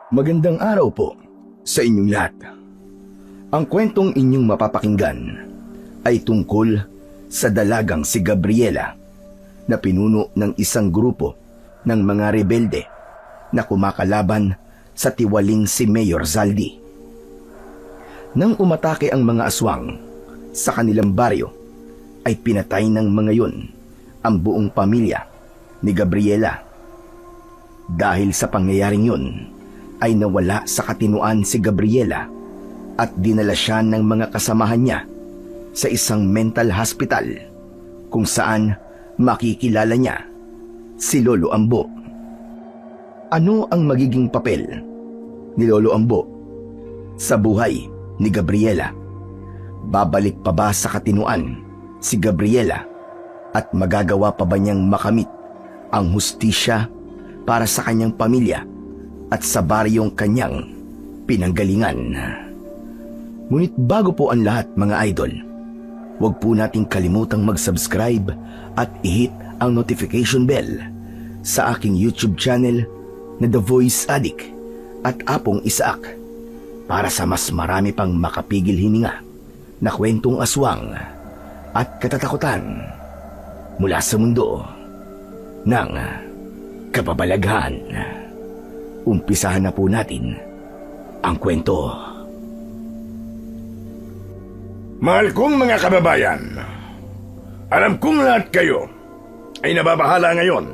Magandang araw po sa inyong lahat. Ang kwentong inyong mapapakinggan ay tungkol sa dalagang si Gabriela na pinuno ng isang grupo ng mga rebelde na kumakalaban sa tiwaling si Mayor Zaldi. Nang umatake ang mga aswang sa kanilang baryo, ay pinatay ng mga yun ang buong pamilya ni Gabriela. Dahil sa pangyayaring yun, ay nawala sa katinuan si Gabriela at dinala siya ng mga kasamahan niya sa isang mental hospital kung saan makikilala niya si Lolo Ambo. Ano ang magiging papel ni Lolo Ambo sa buhay ni Gabriela? Babalik pa ba sa katinuan si Gabriela at magagawa pa ba niyang makamit ang hustisya para sa kanyang pamilya at sa baryong kanyang pinanggalingan? Ngunit bago po ang lahat, mga idol, huwag po nating kalimutang mag-subscribe at i-hit ang notification bell sa aking YouTube channel na The Voice Addict at Apong Isaak para sa mas marami pang makapigil hininga na kwentong aswang at katatakutan mula sa mundo ng kababalaghan. Umpisahan na po natin ang kwento. Mahal kong mga kababayan, alam kong lahat kayo ay nababahala ngayon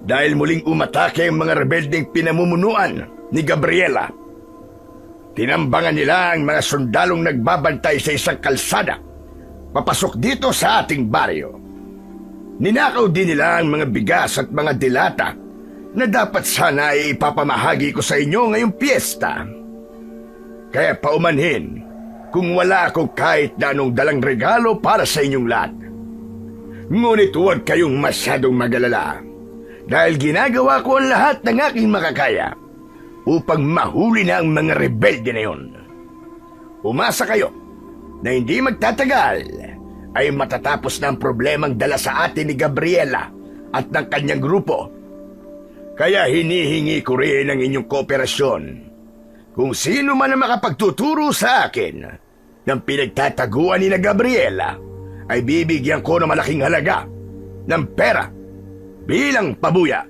dahil muling umatake ang mga rebeldeng pinamumunuan ni Gabriela. Tinambangan nila ang mga sundalong nagbabantay sa isang kalsada papasok dito sa ating baryo. Ninakaw din nila ang mga bigas at mga dilata na dapat sana ay ipapamahagi ko sa inyo ngayong piyesta. Kaya paumanhin kung wala akong kahit na anong dalang regalo para sa inyong lahat. Ngunit huwag kayong masyadong magalala dahil ginagawa ko ang lahat ng aking makakaya upang mahuli na ang mga rebelde na yon. Umasa kayo na hindi magtatagal ay matatapos na ang problemang dala sa atin ni Gabriela at ng kanyang grupo. Kaya hinihingi ko rin ang inyong kooperasyon. Kung sino man ang makapagtuturo sa akin ng pinagtataguan ni na Gabriela, ay bibigyan ko ng malaking halaga ng pera bilang pabuya.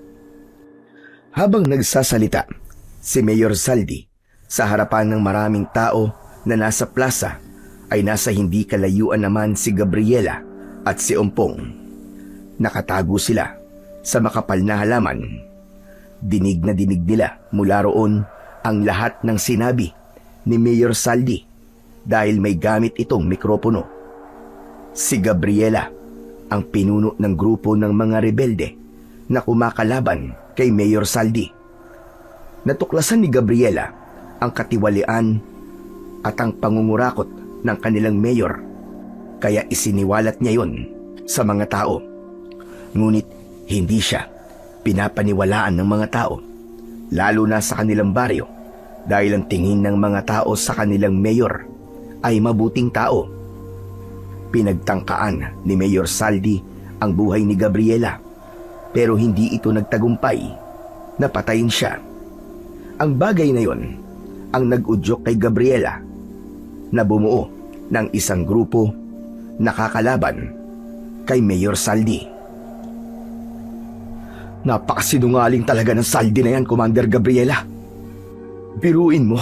Habang nagsasalita si Mayor Zaldi sa harapan ng maraming tao na nasa plaza, ay nasa hindi kalayuan naman si Gabriela at si Ompong. Nakatago sila sa makapal na halaman. Dinig na dinig nila mula roon ang lahat ng sinabi ni Mayor Zaldi dahil may gamit itong mikropono. Si Gabriela ang pinuno ng grupo ng mga rebelde na kumakalaban kay Mayor Zaldi. Natuklasan ni Gabriela ang katiwalian at ang pangungurakot ng kanilang mayor, kaya isiniwalat niya yon sa mga tao. Ngunit hindi siya pinapaniwalaan ng mga tao, lalo na sa kanilang baryo, dahil ang tingin ng mga tao sa kanilang mayor ay mabuting tao. Pinagtangkaan ni Mayor Zaldi ang buhay ni Gabriela, pero hindi ito nagtagumpay. Napatayin siya. Ang bagay na yon ang nag-udyok kay Gabriela na bumuo ng isang grupo na kakalaban kay Mayor Zaldi. Napakasinungaling talaga ng Zaldi na yan, Commander Gabriela. Biruin mo,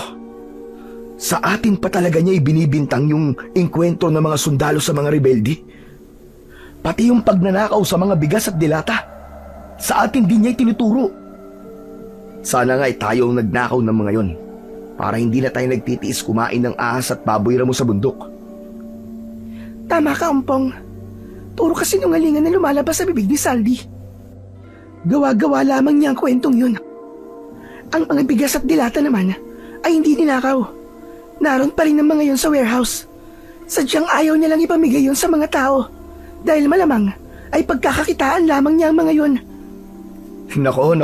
sa atin pa talaga niya ibinibintang yung engkwentro ng mga sundalo sa mga rebelde. Pati yung pagnanakaw sa mga bigas at dilata, sa atin din niya itinuturo. Sana nga tayo ang nagnakaw ng mga yon, para hindi na tayo nagtitiis kumain ng ahas at baboy ramo sa bundok. Tama ka, Ompong. Puro kasinungalingan na lumalabas sa bibig ni Zaldi. Gawa-gawa lamang niya ang kwentong yun. Ang mga bigas at dilata naman ay hindi ninakaw. Naroon pa rin ang mga yun sa warehouse. Sadyang ayaw niya lang ipamigay yun sa mga tao dahil malamang ay pagkakakitaan lamang niya ang mga yun. Nako,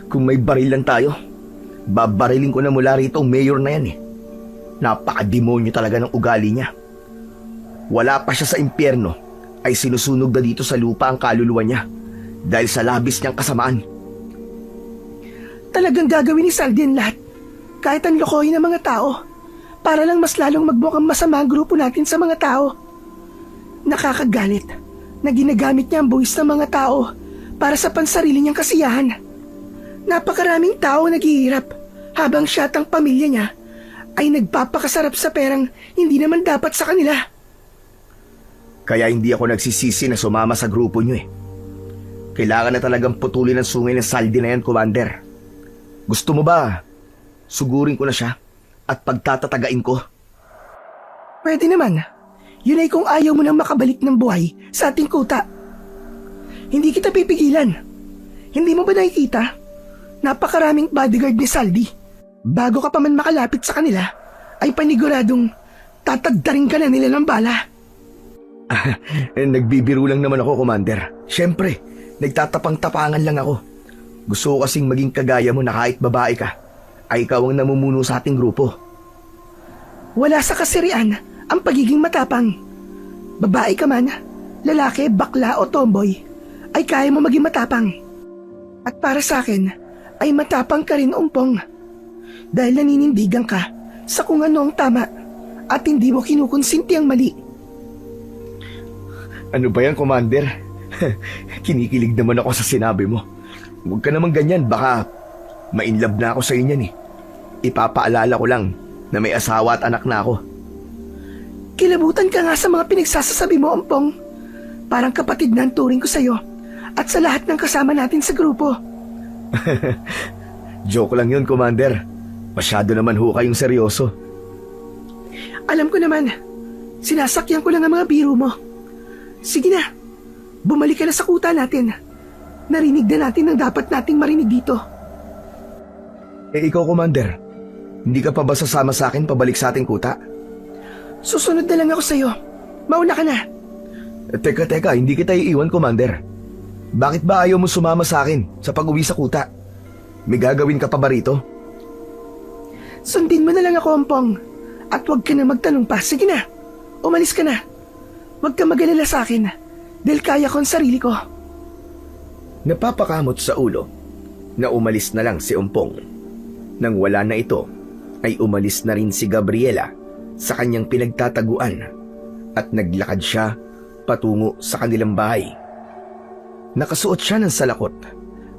kung may baril lang tayo, babarilin ko na mula rito ang mayor na yan eh. Napakademonyo talaga ng ugali niya. Wala pa siya sa impyerno ay sinusunog na dito sa lupa ang kaluluwa niya dahil sa labis niyang kasamaan. Talagang gagawin ni Saldi ang lahat, kahit ang lokohin ng mga tao, para lang mas lalong magmukhang masama ang grupo natin sa mga tao. Nakakagalit na ginagamit niya ang buwis ng mga tao para sa pansarili niyang kasiyahan. Napakaraming tao naghihirap habang siya at ang pamilya niya ay nagpapakasarap sa perang hindi naman dapat sa kanila. Kaya hindi ako nagsisisi na sumama sa grupo niyo eh. Kailangan na talagang putulin ang sungay ng Saldi na yan, Commander. Gusto mo ba? Sugurin ko na siya at pagtatatagain ko. Pwede naman. Yun ay kung ayaw mo nang makabalik ng buhay sa ating kuta. Hindi kita pipigilan. Hindi mo ba nakikita? Napakaraming bodyguard ni Saldi. Bago ka pa man makalapit sa kanila, ay paniguradong tatagdaring ka na nila ng bala. Nagbibiro lang naman ako, Commander. Siyempre, nagtatapang-tapangan lang ako. Gusto ko kasing maging kagaya mo na kahit babae ka, ay ikaw ang namumuno sa ating grupo. Wala sa kasirian ang pagiging matapang. Babae ka man, lalaki, bakla o tomboy, ay kaya mo maging matapang. At para sa akin, ay matapang ka rin, Umpong. Dahil naninindigan ka sa kung ano ang tama at hindi mo kinukonsinti ang mali. Ano ba yan, Commander? Kinikilig naman ako sa sinabi mo. Huwag ka naman ganyan, baka mainlove na ako sa inyan eh. Ipapaalala ko lang na may asawa at anak na ako. Kilabutan ka nga sa mga pinagsasasabi mo, Umpong. Parang kapatid na ang turing ko sa'yo at sa lahat ng kasama natin sa grupo. Joke lang yun, Commander. Masyado naman ho kayong seryoso. Alam ko naman, sinasakyan ko lang ang mga biro mo. Sige na, bumalik ka na sa kuta natin. Narinig na natin ang dapat nating marinig dito. Ikaw, Commander, hindi ka pa ba sasama sa akin pabalik sa ating kuta? Susunod na lang ako sa'yo. Mauna ka na. Teka, hindi kita iiwan, Commander. Bakit ba ayaw mo sumama sa akin sa pag-uwi sa kuta? May gagawin ka pa ba rito? Sundin mo na lang ako, Umpong. At huwag ka na magtanong pa. Sige na, umalis ka na. Huwag ka mag-alala sa akin dahil kaya ko ang sarili ko. Napapakamot sa ulo na umalis na lang si Umpong. Nang wala na ito, ay umalis na rin si Gabriela sa kanyang pinagtataguan at naglakad siya patungo sa kanilang bahay. Nakasuot siya ng salakot,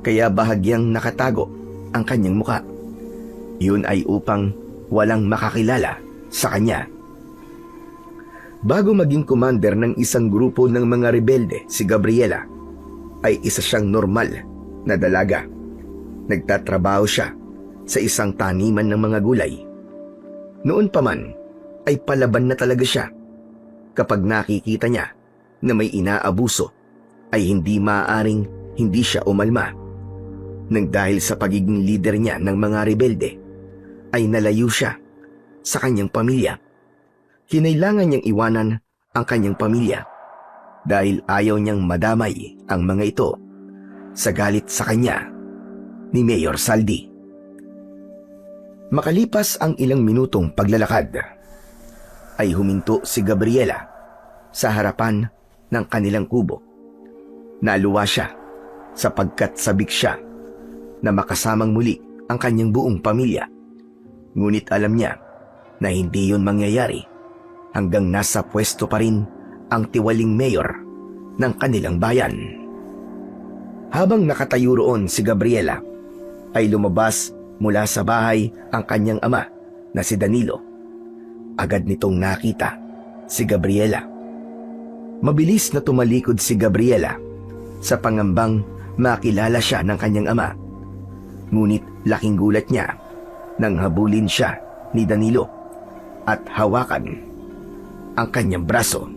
kaya bahagyang nakatago ang kanyang muka. Yun ay upang walang makakilala sa kanya. Bago maging commander ng isang grupo ng mga rebelde, si Gabriela ay isa siyang normal na dalaga. Nagtatrabaho siya sa isang taniman ng mga gulay. Noon pa man ay palaban na talaga siya. Kapag nakikita niya na may inaabuso, ay hindi maaaring hindi siya umalma. Nang dahil sa pagiging leader niya ng mga rebelde, ay nalayo siya sa kanyang pamilya. Kinailangan niyang iwanan ang kanyang pamilya dahil ayaw niyang madamay ang mga ito sa galit sa kanya ni Mayor Saldi. Makalipas ang ilang minutong paglalakad, ay huminto si Gabriela sa harapan ng kanilang kubo. Naluwa siya sapagkat sabik siya na makasamang muli ang kanyang buong pamilya. Ngunit alam niya na hindi yun mangyayari hanggang nasa pwesto pa rin ang tiwaling mayor ng kanilang bayan. Habang nakatayo roon si Gabriela, ay lumabas mula sa bahay ang kanyang ama na si Danilo. Agad nitong nakita si Gabriela. Mabilis na tumalikod si Gabriela sa pangambang makilala siya ng kanyang ama. Ngunit laking gulat niya nang habulin siya ni Danilo at hawakan ang kanyang braso.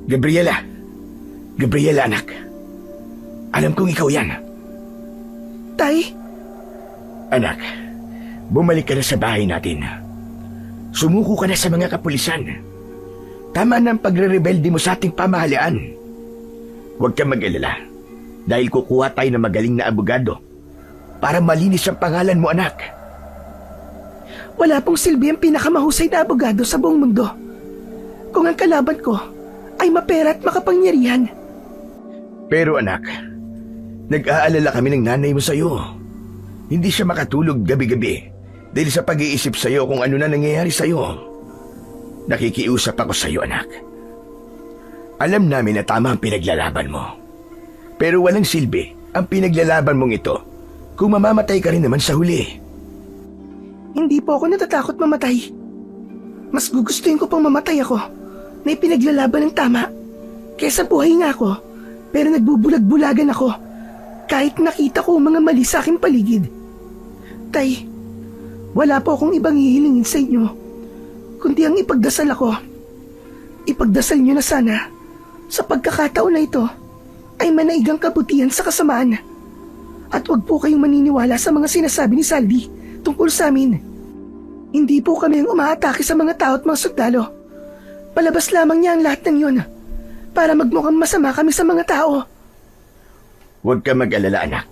Gabriela! Gabriela, anak! Alam kong ikaw yan. Tay? Anak, bumalik ka na sa bahay natin. Sumuko ka na sa mga kapulisan. Tama na ang pagre-rebelde mo sa ating pamahalaan. Huwag kang mag-alala dahil kukuha tayo ng magaling na abogado para malinis ang pangalan mo, anak. Wala pong silbi ang pinakamahusay na abogado sa buong mundo kung ang kalaban ko ay mapera at makapangyarihan. Pero anak, nag-aalala kami ng nanay mo sa'yo. Hindi siya makatulog gabi-gabi dahil sa pag-iisip sa'yo kung ano na nangyayari sa'yo. Nakikiusap ako sa'yo, anak. Alam namin na tama ang pinaglalaban mo. Pero walang silbi ang pinaglalaban mong ito kung mamamatay ka rin naman sa huli. Hindi po ako natatakot mamatay. Mas gugustuhin ko pang mamatay ako na ipinaglalaban ng tama kesa buhay nga ako pero nagbubulag-bulagan ako kahit nakita ko ang mga mali sa aking paligid. Tay, wala po akong ibang hihilingin sa inyo kundi ang ipagdasal ako. Ipagdasal niyo na sana sa pagkakataon na ito ay manaigang kabutihan sa kasamaan. At huwag po kayong maniniwala sa mga sinasabi ni Saldi tungkol sa amin. Hindi po kami ang umaatake sa mga tao at mga sundalo. Palabas lamang niya ang lahat ng yun para magmukhang masama kami sa mga tao. Huwag ka mag-alala, anak.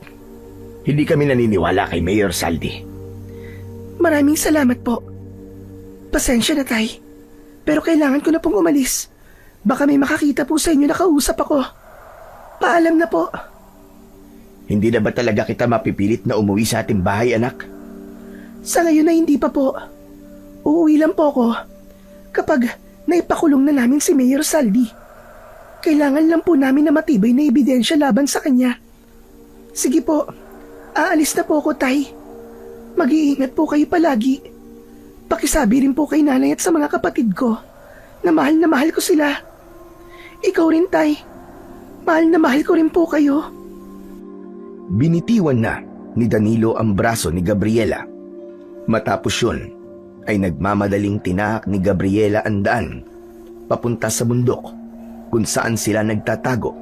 Hindi kami naniniwala kay Mayor Saldi. Maraming salamat po. Pasensya na, Tay. Pero kailangan ko na pong umalis. Baka may makakita po sa inyo na kausap ako. Paalam na po. Hindi na ba talaga kita mapipilit na umuwi sa ating bahay, anak? Sa ngayon na hindi pa po. Uuwi lang po ako kapag naipakulong na namin si Mayor Saldi. Kailangan lang po namin na matibay na ebidensya laban sa kanya. Sige po, aalis na po ako, Tay. Mag-iingat po kayo palagi. Pakisabi rin po kay nanay at sa mga kapatid ko na mahal ko sila. Ikaw rin, Tay. Mahal na mahal ko rin po kayo. Binitiwan na ni Danilo ang braso ni Gabriela. Matapos yun, ay nagmamadaling tinahak ni Gabriela ang daan papunta sa bundok kung saan sila nagtatago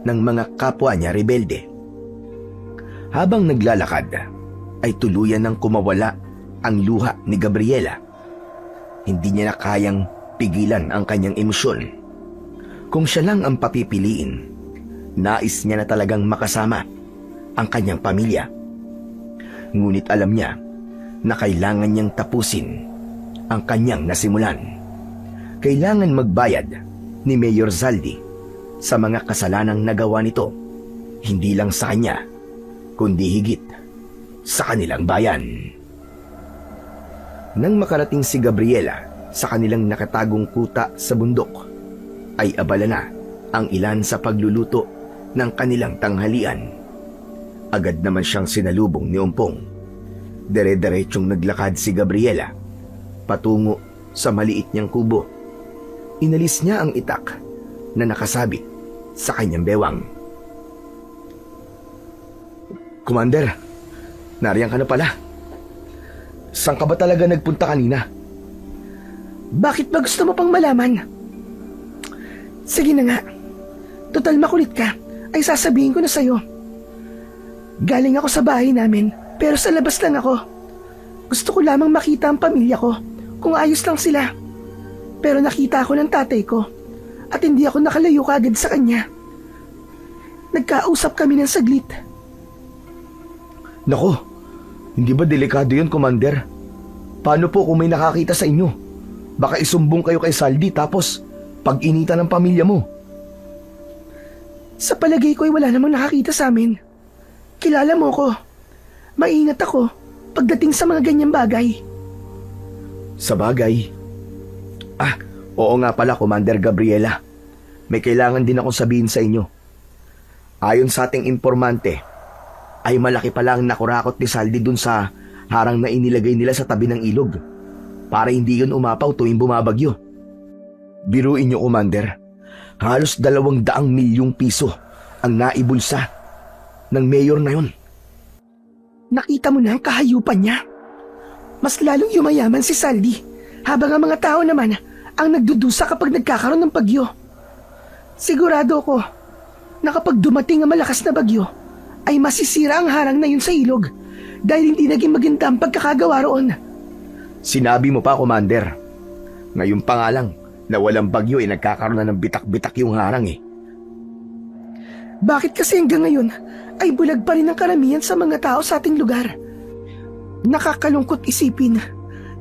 ng mga kapwa niya rebelde. Habang naglalakad, ay tuluyan ng kumawala ang luha ni Gabriela. Hindi niya na kayang pigilan ang kanyang emosyon. Kung siya lang ang papipiliin, nais niya na talagang makasama ang kanyang pamilya. Ngunit alam niya na kailangan niyang tapusin ang kanyang nasimulan. Kailangan magbayad ni Mayor Saldi sa mga kasalanang nagawa nito, hindi lang sa kanya, kundi higit sa kanilang bayan. Nang makarating si Gabriela sa kanilang nakatagong kuta sa bundok, ay abala na ang ilan sa pagluluto ng kanilang tanghalian. Agad naman siyang sinalubong ni Umpong. Dire-diretsyong naglakad si Gabriela patungo sa maliit niyang kubo. Inalis niya ang itak na nakasabit sa kanyang bewang. Commander, nariyan ka na pala. Saan ka ba talaga nagpunta kanina? Bakit ba gusto mo pang malaman? Sige na nga. Total makulit ka, ay sasabihin ko na sa'yo. Galing ako sa bahay namin, pero sa labas lang ako. Gusto ko lamang makita ang pamilya ko, kung ayos lang sila. Pero nakita ako ng tatay ko, at hindi ako nakalayo kaagad sa kanya. Nagkausap kami ng saglit. Nako, hindi ba delikado yun, Commander? Paano po kung may nakakita sa inyo? Baka isumbong kayo kay Saldi tapos pag-inita ng pamilya mo. Sa palagay ko ay wala namang nakakita sa amin. Kilala mo ko. Maingat ako pagdating sa mga ganyang bagay. Sa bagay? Oo nga pala, Commander Gabriela. May kailangan din akong sabihin sa inyo. Ayon sa ating informante, ay malaki pala ang nakurakot ni Saldi dun sa harang na inilagay nila sa tabi ng ilog para hindi yun umapaw tuwing bumabagyo. Biruin niyo, Commander, halos 200 milyong piso ang naibulsa ng mayor na yun. Nakita mo na ang kahayupan niya. Mas lalong yumayaman si Saldi, habang ang mga tao naman ang nagdudusa kapag nagkakaroon ng bagyo. Sigurado ko na kapag dumating ang malakas na bagyo, ay masisira ang harang na yun sa ilog dahil hindi naging maganda ang pagkakagawa roon. Sinabi mo pa, Commander. Ngayon pa nga lang na walang bagyo ay nagkakaroon na ng bitak-bitak yung harang eh. Bakit kasi hanggang ngayon ay bulag pa rin ang karamihan sa mga tao sa ating lugar? Nakakalungkot isipin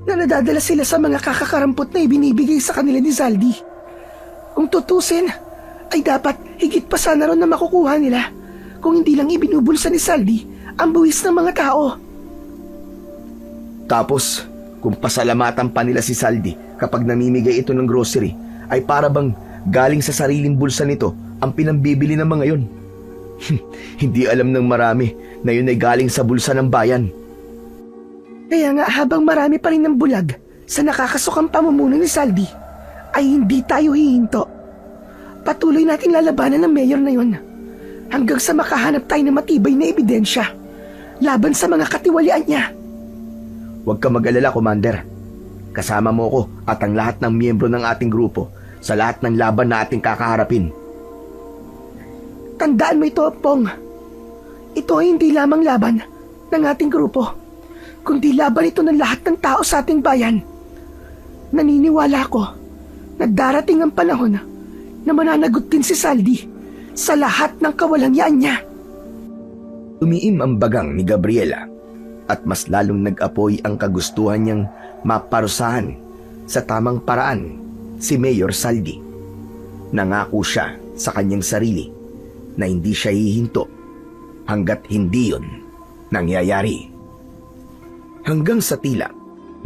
na nadadala sila sa mga kakakarampot na ibinibigay sa kanila ni Saldi. Kung tutusin, ay dapat higit pa sana ron na makukuha nila kung hindi lang ibinubulsa ni Saldi ang buwis ng mga tao. Tapos, kung pasalamatan pa nila si Saldi kapag namimigay ito ng grocery, ay para bang galing sa sariling bulsa nito ang pinambibili ng mga yon. Hindi alam ng marami na yun ay galing sa bulsa ng bayan. Kaya nga habang marami pa rin ng bulag sa nakakasukang pamumuno ni Saldi, ay hindi tayo hihinto. Patuloy nating lalabanan ng mayor na yon hanggang sa makahanap tayo ng matibay na ebidensya laban sa mga katiwalian niya. Huwag ka mag-alala, Commander. Kasama mo ko at ang lahat ng miyembro ng ating grupo sa lahat ng laban na ating kakaharapin. Tandaan mo ito, Pong. Ito ay hindi lamang laban ng ating grupo, kundi laban ito ng lahat ng tao sa ating bayan. Naniniwala ko na darating ang panahon na mananagot din si Saldi sa lahat ng kawalangyaan niya. Umiim ang bagang ni Gabriela at mas lalong nag-apoy ang kagustuhan niyang maparusahan sa tamang paraan si Mayor Saldi. Nangako siya sa kanyang sarili na hindi siya hihinto hanggat hindi yun nangyayari. Hanggang sa tila,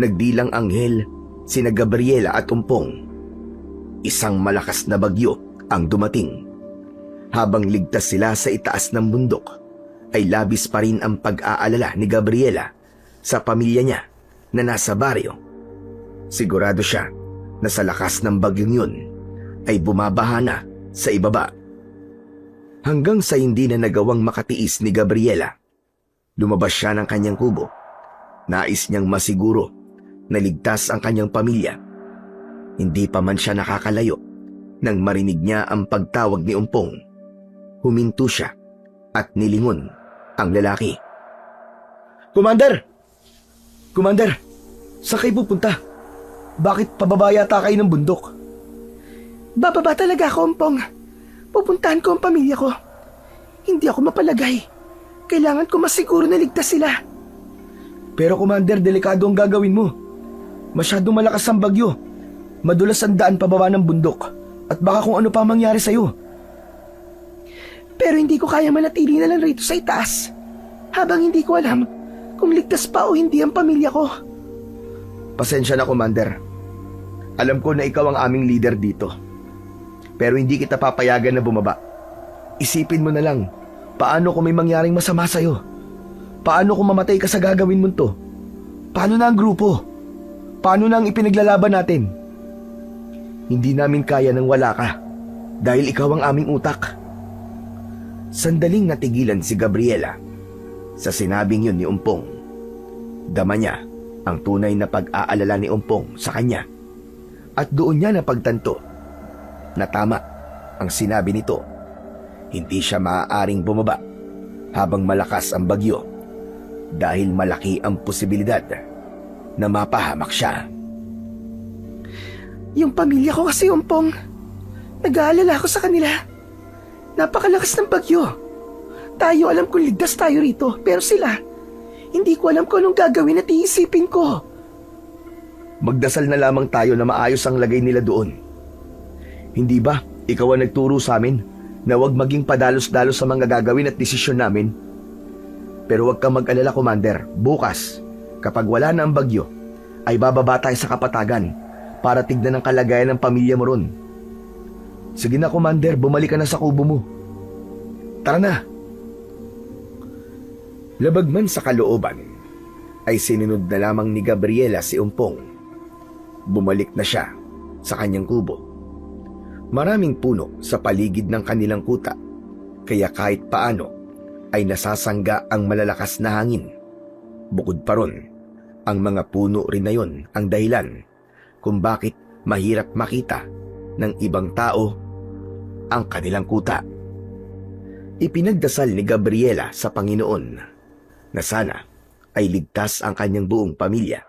nagdilang anghel sina Gabriela at Umpong. Isang malakas na bagyo ang dumating. Habang ligtas sila sa itaas ng bundok, ay labis pa rin ang pag-aalala ni Gabriela sa pamilya niya na nasa baryo. Sigurado siya na sa lakas ng bagyong yun ay bumabaha na sa ibaba. Hanggang sa hindi na nagawang makatiis ni Gabriela, lumabas siya ng kanyang kubo. Nais niyang masiguro na ligtas ang kanyang pamilya. Hindi pa man siya nakakalayo nang marinig niya ang pagtawag ni Umpong. Huminto siya at nilingon ang lalaki. Commander! Commander! Saan kayo pupunta? Bakit pababa yata kayo ng bundok? Bababa talaga ako, Umpong. Pupuntahan ko ang pamilya ko. Hindi ako mapalagay. Kailangan ko masiguro na ligtas sila. Pero Commander, delikado ang gagawin mo. Masyadong malakas ang bagyo. Madulas ang daan pababa ng bundok. At baka kung ano pa mangyari sa'yo. Pero hindi ko kaya manatili na lang rito sa itaas habang hindi ko alam kung ligtas pa o hindi ang pamilya ko. Pasensya na, Commander. Alam ko na ikaw ang aming leader dito. Pero hindi kita papayagan na bumaba. Isipin mo na lang, paano kung may mangyaring masama sa'yo? Paano kung mamatay ka sa gagawin mo to? Paano na ang grupo? Paano na ang ipinaglalaban natin? Hindi namin kaya nang wala ka dahil ikaw ang aming utak. Sandaling natigilan si Gabriela sa sinabing yun ni Umpong. Dama niya ang tunay na pag-aalala ni Umpong sa kanya at doon niya napagtanto na tama ang sinabi nito. Hindi siya maaaring bumaba habang malakas ang bagyo dahil malaki ang posibilidad na mapahamak siya. Yung pamilya ko kasi, Umpong. Nag-aalala ako sa kanila. Napakalakas ng bagyo. Tayo alam kung ligtas tayo rito, pero sila, hindi ko alam kung anong gagawin at iisipin ko. Magdasal na lamang tayo na maayos ang lagay nila doon. Hindi ba ikaw ang nagturo sa amin na huwag maging padalos-dalos sa mga gagawin at desisyon namin? Pero huwag kang mag-alala, Commander. Bukas, kapag wala na ang bagyo, ay bababa tayo sa kapatagan para tignan ang kalagayan ng pamilya mo ron. Sige na, Commander, bumalik ka na sa kubo mo. Tara na. Labag man sa kalooban, ay sinunod na lamang ni Gabriela si Umpong. Bumalik na siya sa kanyang kubo. Maraming puno sa paligid ng kanilang kuta, kaya kahit paano ay nasasangga ang malalakas na hangin. Bukod pa ron, ang mga puno rin na yon ang dahilan kung bakit mahirap makita ng ibang tao ang kanilang kuta. Ipinagdasal ni Gabriela sa Panginoon na sana ay ligtas ang kanyang buong pamilya.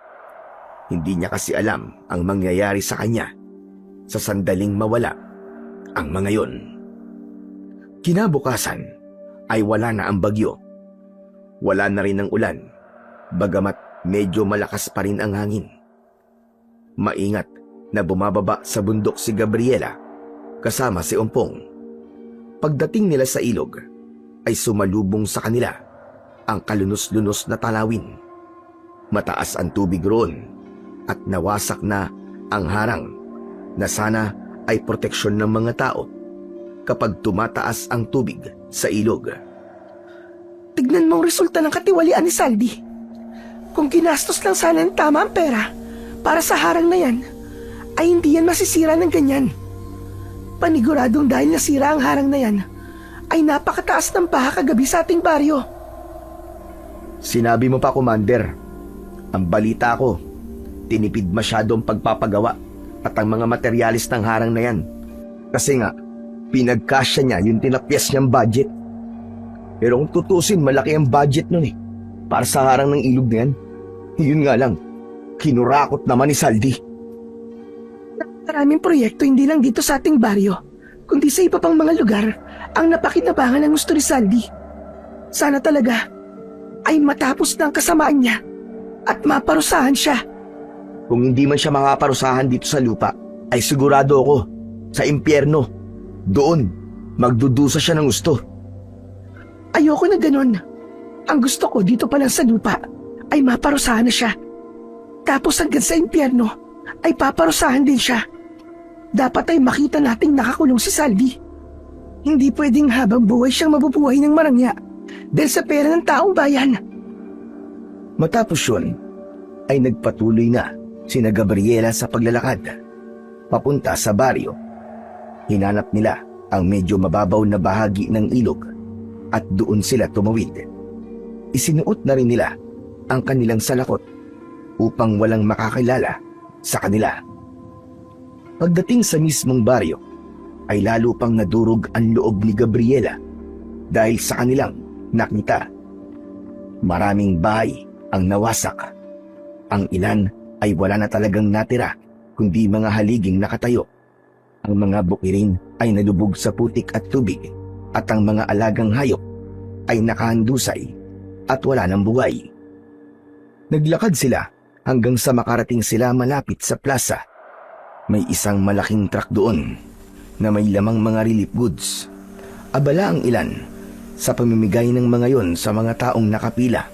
Hindi niya kasi alam ang mangyayari sa kanya sa sandaling mawala ang mga yon. Kinabukasan ay wala na ang bagyo. Wala na rin ang ulan, bagamat medyo malakas pa rin ang hangin. Maingat na bumababa sa bundok si Gabriela kasama si Umpong. Pagdating nila sa ilog, ay sumalubong sa kanila ang kalunos-lunos na tanawin. Mataas ang tubig roon at nawasak na ang harang na sana ay proteksyon ng mga tao kapag tumataas ang tubig sa ilog. Tignan mo ang resulta ng katiwalian ni Saldi. Kung ginastos lang sana ng tama ang pera para sa harang na yan, ay hindi yan masisira ng ganyan. Paniguradong dahil nasira ang harang na yan, ay napakataas ng baha kagabi sa ating baryo. Sinabi mo pa, Commander. Ang balita ko, tinipid masyado ang pagpapagawa at ang mga materialis ng harang na yan. Kasi nga, pinagkasya niya yung tinapyas niyang budget. Pero kung tutusin, malaki ang budget nun para sa harang ng ilog na yan. Yun nga lang, kinurakot naman ni Saldi. Maraming proyekto hindi lang dito sa ating baryo, kundi sa iba pang mga lugar ang napakinabangan ng gusto ni Saldi. Sana talaga ay matapos na ang kasamaan niya at maparusahan siya. Kung hindi man siya makaparusahan dito sa lupa, ay sigurado ako, sa impyerno, doon, magdudusa siya ng gusto. Ayoko na ganun. Ang gusto ko dito pa lang sa lupa ay maparusahan na siya. Tapos hanggang sa impyerno ay paparusahan din siya. Dapat ay makita nating nakakulong si Saldi. Hindi pwedeng habang buhay siyang mabubuhay ng marangya dahil sa pera ng taong bayan. Matapos yun, ay nagpatuloy na sina Gabriela sa paglalakad. Papunta sa baryo. Hinanap nila ang medyo mababaw na bahagi ng ilog at doon sila tumawid. Isinuot na rin nila ang kanilang salakot upang walang makakilala sa kanila. Pagdating sa mismong baryo, ay lalo pang nadurog ang loob ni Gabriela dahil sa kanilang nakita. Maraming bahay ang nawasak. Ang ilan ay wala na talagang natira kundi mga haliging nakatayo. Ang mga bukirin ay nalubog sa putik at tubig at ang mga alagang hayop ay nakahandusay at wala ng buhay. Naglakad sila hanggang sa makarating sila malapit sa plaza. May isang malaking truck doon na may lamang mga relief goods. Abala ang ilan sa pamimigay ng mga yon sa mga taong nakapila.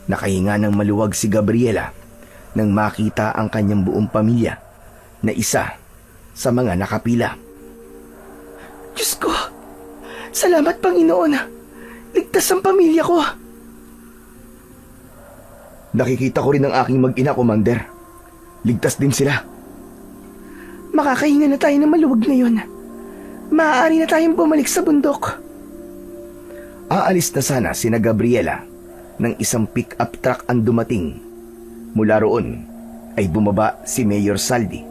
Nakahinga ng maluwag si Gabriela nang makita ang kanyang buong pamilya na isa sa mga nakapila. Diyos ko, salamat Panginoon. Ligtas ang pamilya ko. Nakikita ko rin ang aking mag-ina, Commander. Ligtas din sila. Makakahinga na tayo ng maluwag ngayon. Maaari na tayong bumalik sa bundok. Aalis na sana sina Gabriela nang isang pick-up truck ang dumating. Mula roon ay bumaba si Mayor Saldi.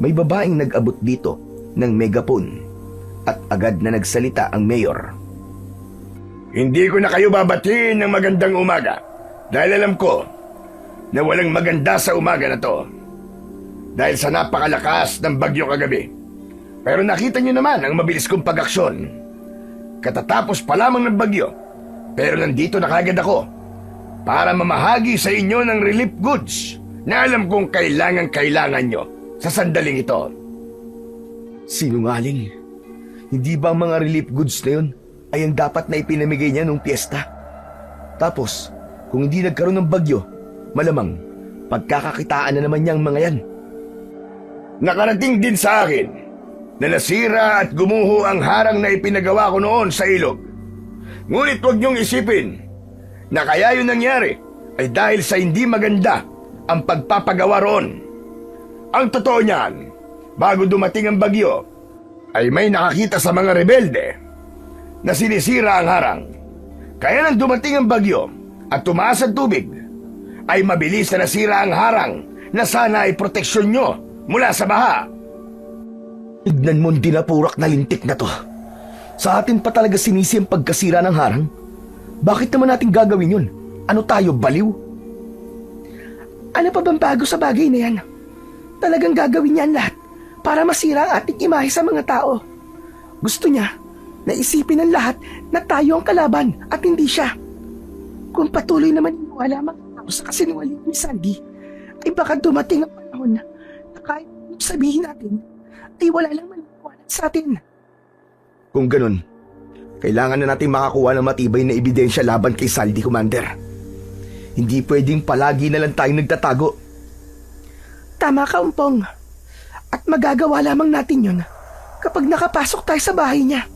May babaeng nag-abot dito ng megaphone at agad na nagsalita ang mayor. Hindi ko na kayo babatiin ng magandang umaga dahil alam ko na walang maganda sa umaga na to. Dahil sa napakalakas ng bagyo kagabi. Pero nakita niyo naman ang mabilis kong pag-aksyon. Katatapos pa lamang ng bagyo, pero nandito na kagad ako para mamahagi sa inyo ng relief goods na alam kong kailangan nyo sa sandaling ito. Sinungaling. Hindi ba ang mga relief goods na yun ay ang dapat na ipinamigay niya nung piyesta? Tapos, kung hindi nagkaroon ng bagyo, malamang pagkakakitaan na naman niya ang mga yan. Nakarating din sa akin na nasira at gumuho ang harang na ipinagawa ko noon sa ilog. Ngunit huwag niyong isipin na kaya yun nangyari ay dahil sa hindi maganda ang pagpapagawa roon. Ang totoo niyan, bago dumating ang bagyo, ay may nakakita sa mga rebelde na sinisira ang harang. Kaya nang dumating ang bagyo at tumaas ang tubig, ay mabilis na nasira ang harang na sana ay proteksyon nyo mula sa baha. Tignan mo ang dinapurak na lintik na to. Sa atin pa talaga sinisi ang pagkasira ng harang? Bakit naman natin gagawin yun? Ano tayo, baliw? Ano pa bang bago sa bagay na yan? Talagang gagawin niya ang lahat para masira ang ating imahe sa mga tao. Gusto niya na isipin ng lahat na tayo ang kalaban at hindi siya. Kung patuloy naman wala mga tao sa kasinungalingan ni Sandy, ay baka dumating ang panahon na kahit sabihin natin ay wala lang maniwala sa atin. Kung ganun, kailangan na natin makakuha ng matibay na ebidensya laban kay Saldi, Commander. Hindi pwedeng palagi na lang tayong nagtatago. Tama ka, Umpong. At magagawa lamang natin yun kapag nakapasok tayo sa bahay niya.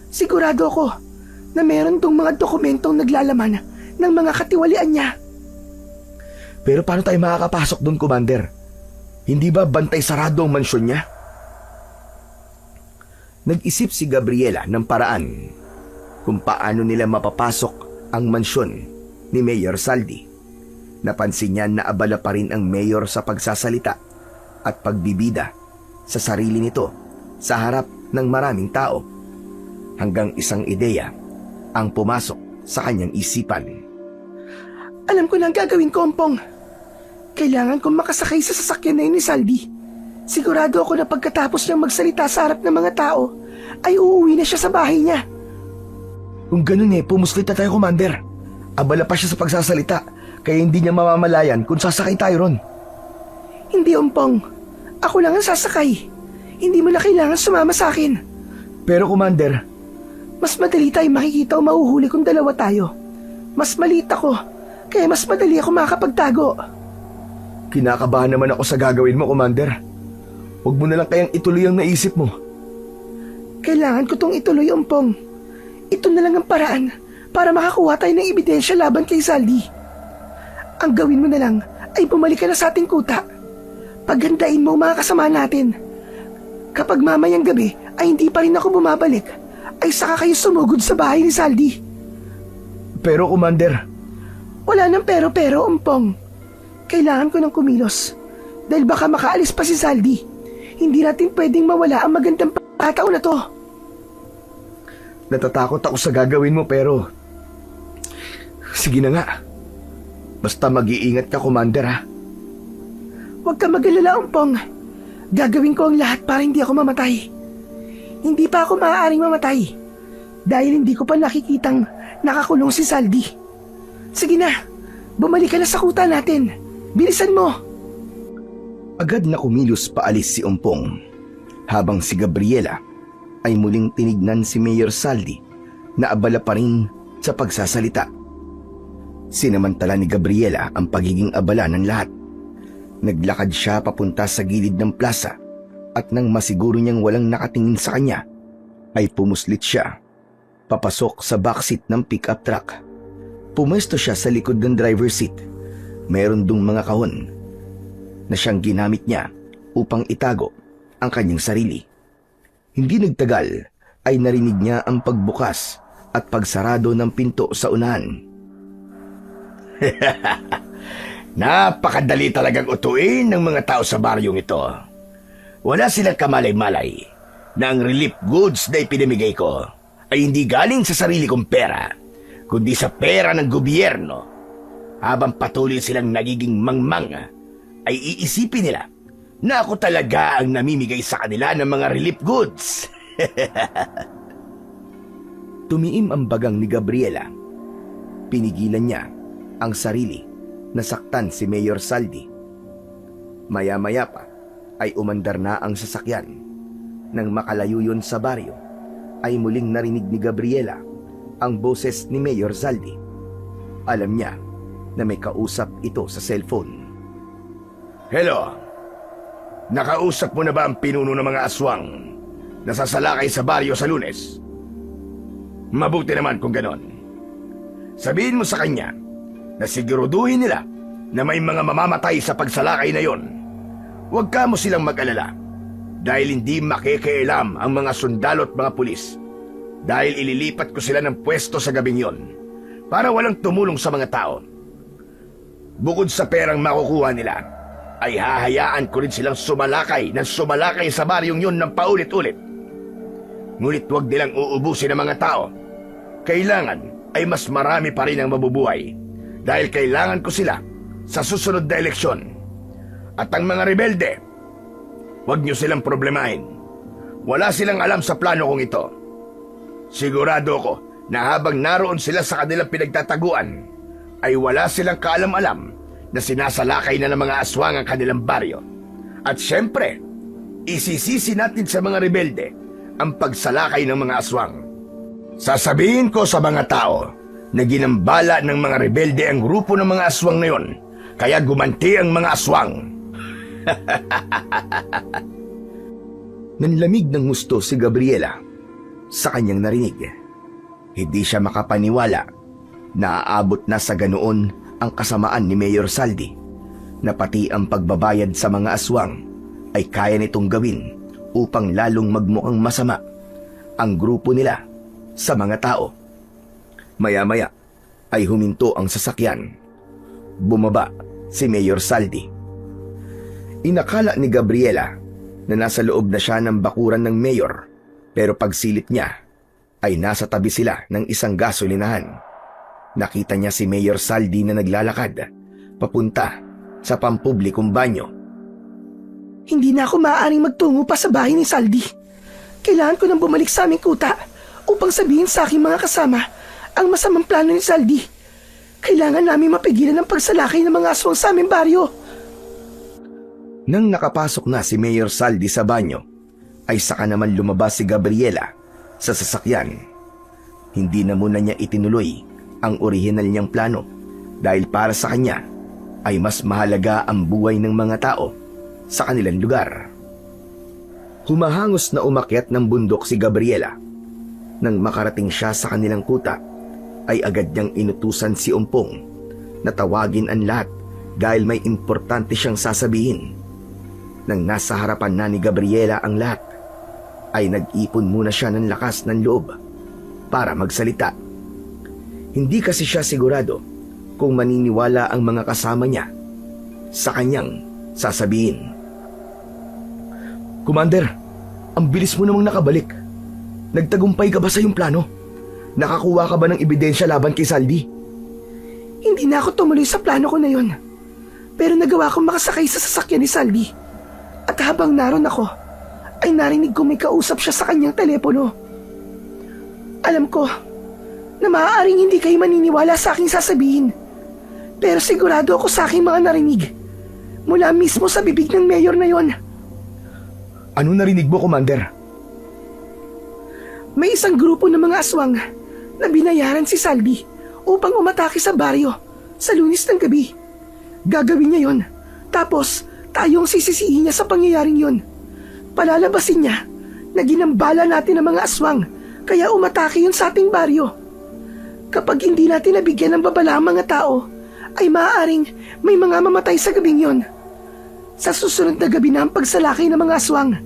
Sigurado ako na meron tong mga dokumentong naglalaman ng mga katiwalian niya. Pero paano tayo makakapasok doon, Commander? Hindi ba bantay sarado ang mansyon niya? Nag-isip si Gabriela ng paraan kung paano nila mapapasok ang mansyon ni Mayor Saldi. Napansin niya na abala pa rin ang mayor sa pagsasalita at pagbibida sa sarili nito sa harap ng maraming tao. Hanggang isang ideya ang pumasok sa kanyang isipan. Alam ko na ang gagawin ko, Umpong. Kailangan kong makasakay sa sasakyan na yun ni Saldi. Sigurado ako na pagkatapos niyang magsalita sa harap ng mga tao, ay uuwi na siya sa bahay niya. Kung ganun pumuslit na tayo, Commander. Abala pa siya sa pagsasalita, kaya hindi niya mamamalayan kung sasakay tayo ron. Hindi, Umpong. Ako lang ang sasakay. Hindi mo na kailangan sumama sa akin. Pero, Commander, mas madali tayo makikita o mahuhuli kung dalawa tayo. Mas maliit ako, kaya mas madali ako makakapagtago. kinakabahan naman ako sa gagawin mo, Commander. Huwag mo na lang kayang ituloy ang naisip mo. Kailangan ko tong ituloy, Umpong. Ito na lang ang paraan para makakuha tayo ng ebidensya laban kay Saldi. Ang gawin mo na lang ay bumalik ka na sa ating kuta. Paghandain mo ang mga kasama natin. Kapag mamayang gabi ay hindi pa rin ako bumabalik, ay saka kayo sumugod sa bahay ni Saldi. Pero, Commander, wala nang pero-pero, Umpong. Kailangan ko ng kumilos. Dahil baka makaalis pa si Saldi. Hindi natin pwedeng mawala ang magandang pagkataon na to. natatakot ako sa gagawin mo pero... Sige na nga. Basta mag-iingat ka, Commander, ha? Huwag ka mag-alala, Umpong. Gagawin ko ang lahat para hindi ako mamatay. Hindi pa ako maaaring mamatay dahil hindi ko pa nakikitang nakakulong si Saldi. Sige na, bumalik ka na sa kuta natin. Bilisan mo. Agad na kumilos paalis si Umpong habang si Gabriela ay muling tinignan si Mayor Saldi na abala pa rin sa pagsasalita. Sinamantala ni Gabriela ang pagiging abala ng lahat. Naglakad siya papunta sa gilid ng plaza at nang masiguro niyang walang nakatingin sa kanya, ay pumuslit siya papasok sa backseat ng pickup truck. Pumuesto siya sa likod ng driver's seat. Meron dong mga kahon na siyang ginamit niya upang itago ang kanyang sarili. Hindi nagtagal ay narinig niya ang pagbukas at pagsarado ng pinto sa unahan. Napakadali talagang utuin ng mga tao sa baryong ito. Wala silang kamalay-malay na ang relief goods na ipinamigay ko ay hindi galing sa sarili kong pera, kundi sa pera ng gobyerno. Habang patuloy silang nagiging mangmang, ay iisipin nila na ako talaga ang namimigay sa kanila ng mga relief goods. Tumiim ang bagang ni Gabriela. Pinigilan niya ang sarili na saktan si Mayor Saldi. Maya-maya pa ay umandar na ang sasakyan. Nang makalayo yun sa baryo, ay muling narinig ni Gabriela ang boses ni Mayor Saldi. Alam niya na may kausap ito sa cellphone. Hello? Nakausap mo na ba ang pinuno ng mga aswang na sasalakay sa baryo sa Lunes? Mabuti naman kung ganon. Sabihin mo sa kanya na siguraduhin nila na may mga mamamatay sa pagsalakay na yon. Huwag ka mo silang mag-alala dahil hindi makikialam ang mga sundalo at mga pulis dahil ililipat ko sila ng pwesto sa gabing yon para walang tumulong sa mga tao. Bukod sa perang makukuha nila, ay hahayaan ko rin silang sumalakay sa baryong yun ng paulit-ulit. Ngunit huwag nilang uubusin ang mga tao. Kailangan ay mas marami pa rin ang mabubuhay dahil kailangan ko sila sa susunod na eleksyon. At ang mga rebelde, huwag niyo silang problemahin. Wala silang alam sa plano kong ito. Sigurado ko na habang naroon sila sa kanilang pinagtataguan, ay wala silang kaalam-alam na sinasalakay na ng mga aswang ang kanilang baryo. At syempre, isisisi natin sa mga rebelde ang pagsalakay ng mga aswang. Sasabihin ko sa mga tao na ginambala ng mga rebelde ang grupo ng mga aswang na yon, kaya gumanti ang mga aswang. Nanlamig ng gusto si Gabriela sa kanyang narinig. Hindi siya makapaniwala na aabot na sa ganoon ang kasamaan ni Mayor Saldi, na pati ang pagbabayad sa mga aswang ay kaya nitong gawin upang lalong magmukhang masama ang grupo nila sa mga tao. Maya-maya ay huminto ang sasakyan. Bumaba si Mayor Saldi. Inakala ni Gabriela na nasa loob na siya ng bakuran ng mayor, pero pagsilip niya ay nasa tabi sila ng isang gasolinahan. Nakita niya si Mayor Saldi na naglalakad papunta sa pampublikong banyo. Hindi na ako maaaring magtungo pa sa bahay ni Saldi. Kailangan ko nang bumalik sa aming kuta upang sabihin sa aking mga kasama ang masamang plano ni Saldi. Kailangan namin mapigilan ang pagsalakay ng mga aswang sa aming baryo. Nang nakapasok na si Mayor Saldi sa banyo, ay saka naman lumabas si Gabriela sa sasakyan. Hindi na muna niya itinuloy ang orihinal niyang plano dahil para sa kanya ay mas mahalaga ang buhay ng mga tao sa kanilang lugar. Humahangos na umakyat ng bundok si Gabriela. Nang makarating siya sa kanilang kuta, ay agad niyang inutusan si Umpong na tawagin ang lahat dahil may importante siyang sasabihin. Nang nasa harapan na ni Gabriela ang lahat, ay nag-ipon muna siya ng lakas ng loob para magsalita. Hindi kasi siya sigurado kung maniniwala ang mga kasama niya sa kanyang sasabihin. Commander, ang bilis mo namang nakabalik. Nagtagumpay ka ba sa iyong plano? Nakakuha ka ba ng ebidensya laban kay Saldi? Hindi na ako tumuloy sa plano ko na yon. Pero nagawa kong makasakay sa sasakyan ni Saldi. At habang naroon ako, ay narinig ko may kausap siya sa kanyang telepono. Alam ko na maaaring hindi kayo maniniwala sa aking sasabihin. Pero sigurado ako sa aking mga narinig. Mula mismo sa bibig ng mayor na yon. Ano narinig mo, Commander? May isang grupo ng mga aswang na binayaran si Saldi upang umatake sa baryo sa Lunes ng gabi. Gagawin niya yon. Tapos tayo ang sisisihin niya sa pangyayaring yon. Palalabasin niya na ginambala natin ang mga aswang kaya umatake yun sa ating baryo. Kapag hindi natin nabigyan ng babala ang mga tao, ay maaaring may mga mamatay sa gabing yon. Sa susunod na gabi na ang pagsalakay ng mga aswang,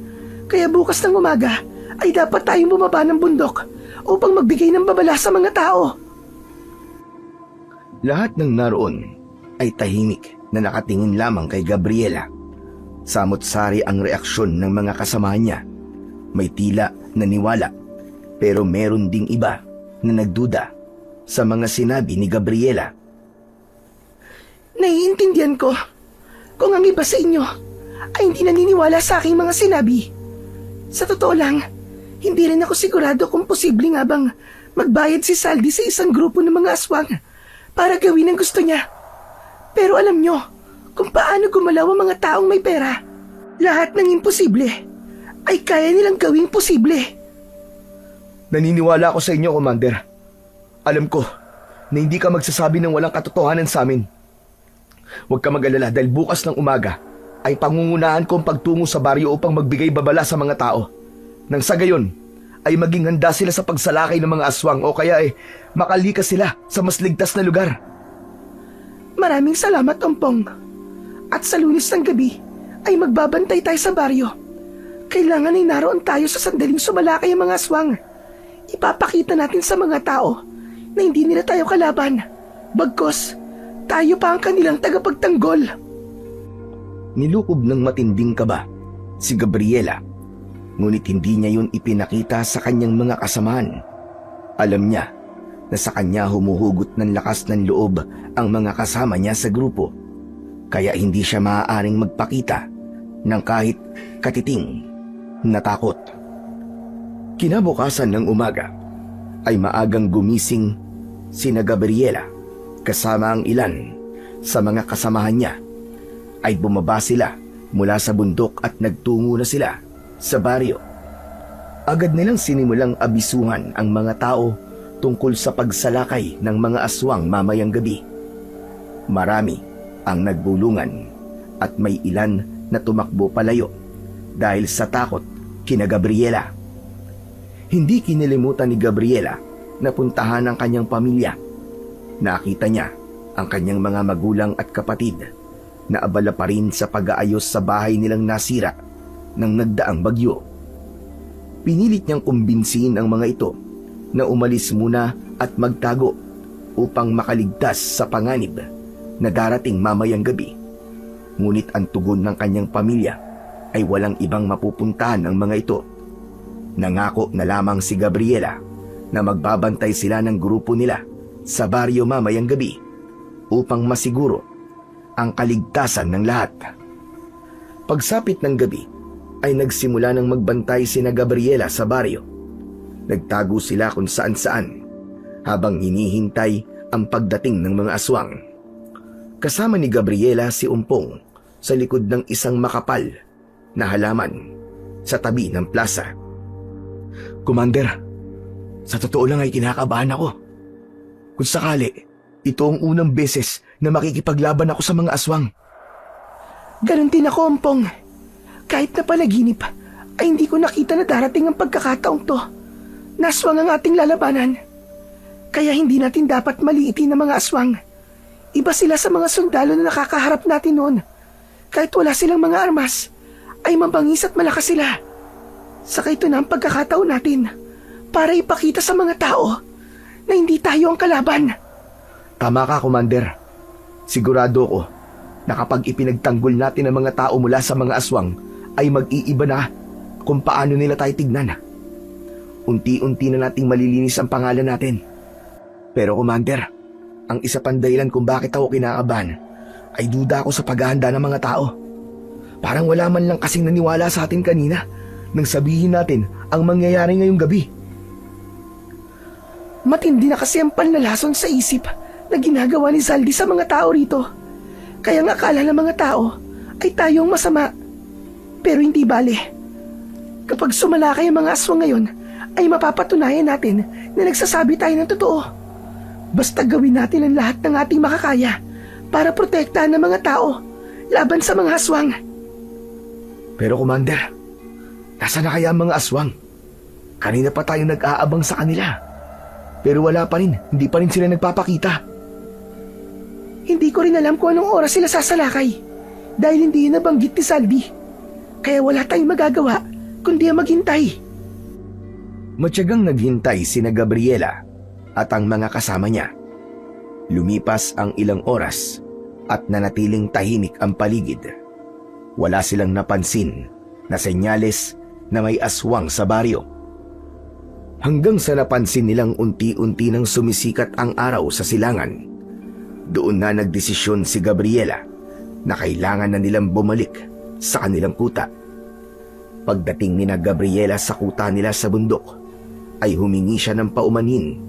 kaya bukas ng umaga ay dapat tayong bumaba ng bundok upang magbigay ng babala sa mga tao. Lahat ng naroon ay tahimik na nakatingin lamang kay Gabriela. Samot-sari ang reaksyon ng mga kasamahan niya. May tila naniwala, pero meron ding iba na nagduda sa mga sinabi ni Gabriela. Naiintindihan ko kung ang iba sa inyo ay hindi naniniwala sa aking mga sinabi. Sa totoo lang, hindi rin ako sigurado kung posible nga bang magbayad si Saldi sa isang grupo ng mga aswang para gawin ang gusto niya. Pero alam nyo kung paano gumalaw ang mga taong may pera. Lahat ng imposible ay kaya nilang gawing posible. Naniniwala ako sa inyo, Commander. Alam ko na hindi ka magsasabi ng walang katotohanan sa amin. Huwag ka mag-alala dahil bukas ng umaga ay pangungunahan ko ang pagtungo sa baryo upang magbigay babala sa mga tao. Nang sa gayon ay maging handa sila sa pagsalakay ng mga aswang o kaya ay makalikas sila sa mas ligtas na lugar. Maraming salamat, Ompong. At sa Lunes ng gabi ay magbabantay tayo sa baryo. Kailangan ay naroon tayo sa sandaling sumalakay ang mga aswang. Ipapakita natin sa mga tao na hindi nila tayo kalaban. Bagkos, tayo pa ang kanilang tagapagtanggol. Nilukob ng matinding kaba si Gabriela, ngunit hindi niya yun ipinakita sa kanyang mga kasamahan. Alam niya na sa kanya humuhugot ng lakas ng loob ang mga kasama niya sa grupo, kaya hindi siya maaaring magpakita ng kahit katiting na takot. Kinabukasan ng umaga ay maagang gumising sina Gabriela kasama ang ilan sa mga kasamahan niya. Ay bumaba sila mula sa bundok at nagtungo na sila sa baryo. Agad nilang sinimulang abisuhan ang mga tao tungkol sa pagsalakay ng mga aswang mamayang gabi. Marami ang nagbulungan at may ilan na tumakbo palayo dahil sa takot kina Gabriela. Hindi kinilimutan ni Gabriela na puntahan ang kanyang pamilya. Nakita niya ang kanyang mga magulang at kapatid na abala pa rin sa pag-aayos sa bahay nilang nasira ng nagdaang bagyo. Pinilit niyang kumbinsihin ang mga ito na umalis muna at magtago upang makaligtas sa panganib na darating mamayang gabi. Ngunit ang tugon ng kanyang pamilya ay walang ibang mapupuntahan ng mga ito. Nangako na lamang si Gabriela na magbabantay sila ng grupo nila sa baryo mamayang gabi upang masiguro ang kaligtasan ng lahat. Pagsapit ng gabi ay nagsimula ng magbantay sina Gabriela sa baryo. Nagtago sila kung saan-saan habang hinihintay ang pagdating ng mga aswang. Kasama ni Gabriela si Umpong sa likod ng isang makapal na halaman sa tabi ng plaza. Commander, sa totoo lang ay kinakabahan ako. Kung sakali, ito ang unang beses na makikipaglaban ako sa mga aswang. Ganun din ako, Umpong. Kahit na panaginip, ay hindi ko nakita na darating ang pagkakataong to. Naswang ang ating lalabanan. Kaya hindi natin dapat maliitin ang mga aswang. Iba sila sa mga sundalo na nakakaharap natin noon. Kahit wala silang mga armas, ay mabangis at malakas sila. Saka ito na ang pagkakataon natin para ipakita sa mga tao na hindi tayo ang kalaban. Tama ka, Commander. Sigurado ko na kapag ipinagtanggol natin ang mga tao mula sa mga aswang, ay mag-iiba na kung paano nila tayo tignan. Unti-unti na nating malilinis ang pangalan natin. Pero Commander, ang isa pang dahilan kung bakit ako kinakabahan ay duda ako sa paghahanda ng mga tao. Parang wala man lang kasing naniwala sa atin kanina nang sabihin natin ang mangyayari ngayong gabi. Matindi na kasi ang panlalason sa isip na ginagawa ni Zaldi sa mga tao rito. Kaya ang akala ng mga tao ay tayong masama. Pero hindi bale. Kapag sumalakay ang mga aswang ngayon, ay mapapatunayan natin na nagsasabi tayo ng totoo. Basta gawin natin ang lahat ng ating makakaya para protektahan ng mga tao laban sa mga aswang. Pero Commander, nasa na kaya ang mga aswang? Kanina pa tayo nag-aabang sa kanila. Pero wala pa rin, hindi pa rin sila nagpapakita. Hindi ko rin alam kung anong oras sila sasalakay dahil hindi yun nabanggit ni Saldi. Kaya wala tayong magagawa kundi ang maghintay. Matyagang naghintay sina Gabriela at ang mga kasama niya. Lumipas ang ilang oras at nanatiling tahimik ang paligid. Wala silang napansin na senyales na may aswang sa baryo. Hanggang sa napansin nilang unti-unti nang sumisikat ang araw sa silangan. Doon na nagdesisyon si Gabriela na kailangan na nilang bumalik sa kanilang kuta. Pagdating ni na Gabriela sa kuta nila sa bundok, ay humingi siya ng paumanhin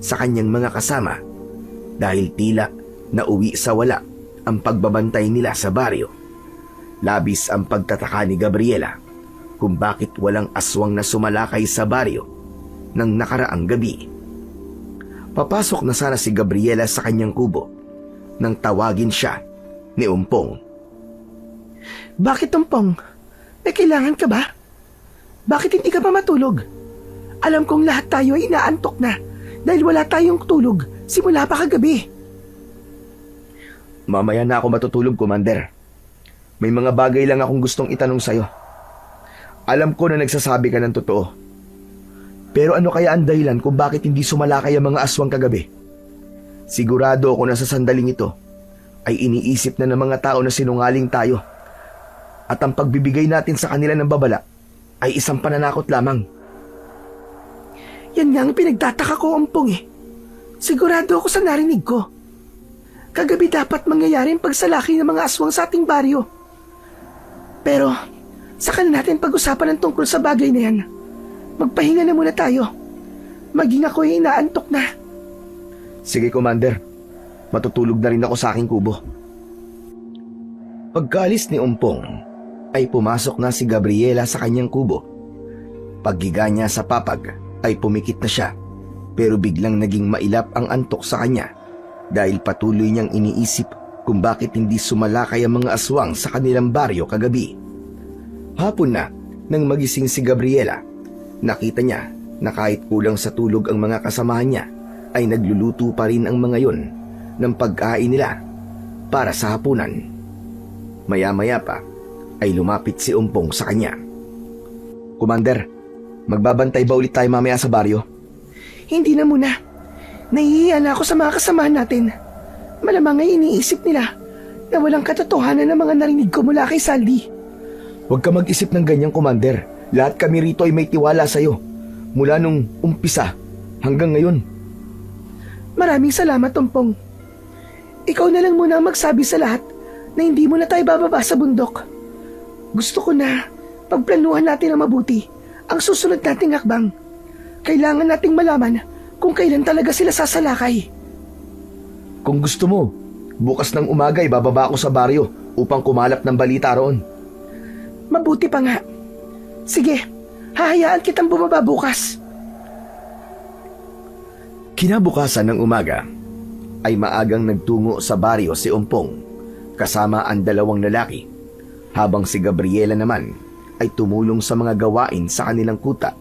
sa kanyang mga kasama dahil tila nauwi sa wala ang pagbabantay nila sa baryo. Labis ang pagtataka ni Gabriela kung bakit walang aswang na sumalakay sa baryo ng nakaraang gabi. Papasok na sana si Gabriela sa kanyang kubo nang tawagin siya ni Umpong. Bakit, Umpong? May kailangan ka ba? Bakit hindi ka pa matulog? Alam kong lahat tayo ay inaantok na dahil wala tayong tulog simula pa kagabi. Mamaya na ako matutulog, Commander. May mga bagay lang akong gustong itanong sa'yo. Alam ko na nagsasabi ka ng totoo. Pero ano kaya ang dahilan kung bakit hindi sumalakay ang mga aswang kagabi? Sigurado ako na sa sandaling ito ay iniisip na ng mga tao na sinungaling tayo at ang pagbibigay natin sa kanila ng babala ay isang pananakot lamang. Yan nga ang pinagtataka ko, Umpong eh. Sigurado ako sa narinig ko. Kagabi dapat mangyayari ang pagsalaki ng mga aswang sa ating baryo. Pero, saka na natin pag-usapan ang tungkol sa bagay na yan. Magpahinga na muna tayo. Maging ako ay inaantok na. Sige, Commander. Matutulog na rin ako sa aking kubo. Pagkaalis ni Umpong, ay pumasok na si Gabriela sa kanyang kubo. Paggiga niya sa papag, ay pumikit na siya pero biglang naging mailap ang antok sa kanya dahil patuloy niyang iniisip kung bakit hindi sumalakay ang mga aswang sa kanilang baryo kagabi. Hapon na nang magising si Gabriela, nakita niya na kahit kulang sa tulog ang mga kasamahan niya ay nagluluto pa rin ang mga yon ng pagkain nila para sa hapunan. Maya-maya pa ay lumapit si Umpong sa kanya. "Commander, magbabantay ba ulit tayo mamaya sa baryo?" Hindi na muna. Nahihiya na ako sa mga kasamahan natin. Malamang ay iniisip nila na walang katotohanan ng mga narinig ko mula kay Saldi. Huwag ka mag-isip ng ganyang, Commander. Lahat kami rito ay may tiwala sa'yo. Mula nung umpisa hanggang ngayon. Maraming salamat, Tumpong. Ikaw na lang muna ang magsabi sa lahat na hindi mo na tayo bababa sa bundok. Gusto ko na pagplanuhan natin ang mabuti ang susunod nating hakbang. Kailangan nating malaman kung kailan talaga sila sasalakay. Kung gusto mo, bukas ng umaga ay bababa ako sa baryo upang kumalap ng balita roon. Mabuti pa nga. Sige, hahayaan kitang bumaba bukas. Kinabukasan ng umaga ay maagang nagtungo sa baryo si Umpong kasama ang dalawang lalaki, habang si Gabriela naman ay tumulong sa mga gawain sa kanilang kuta.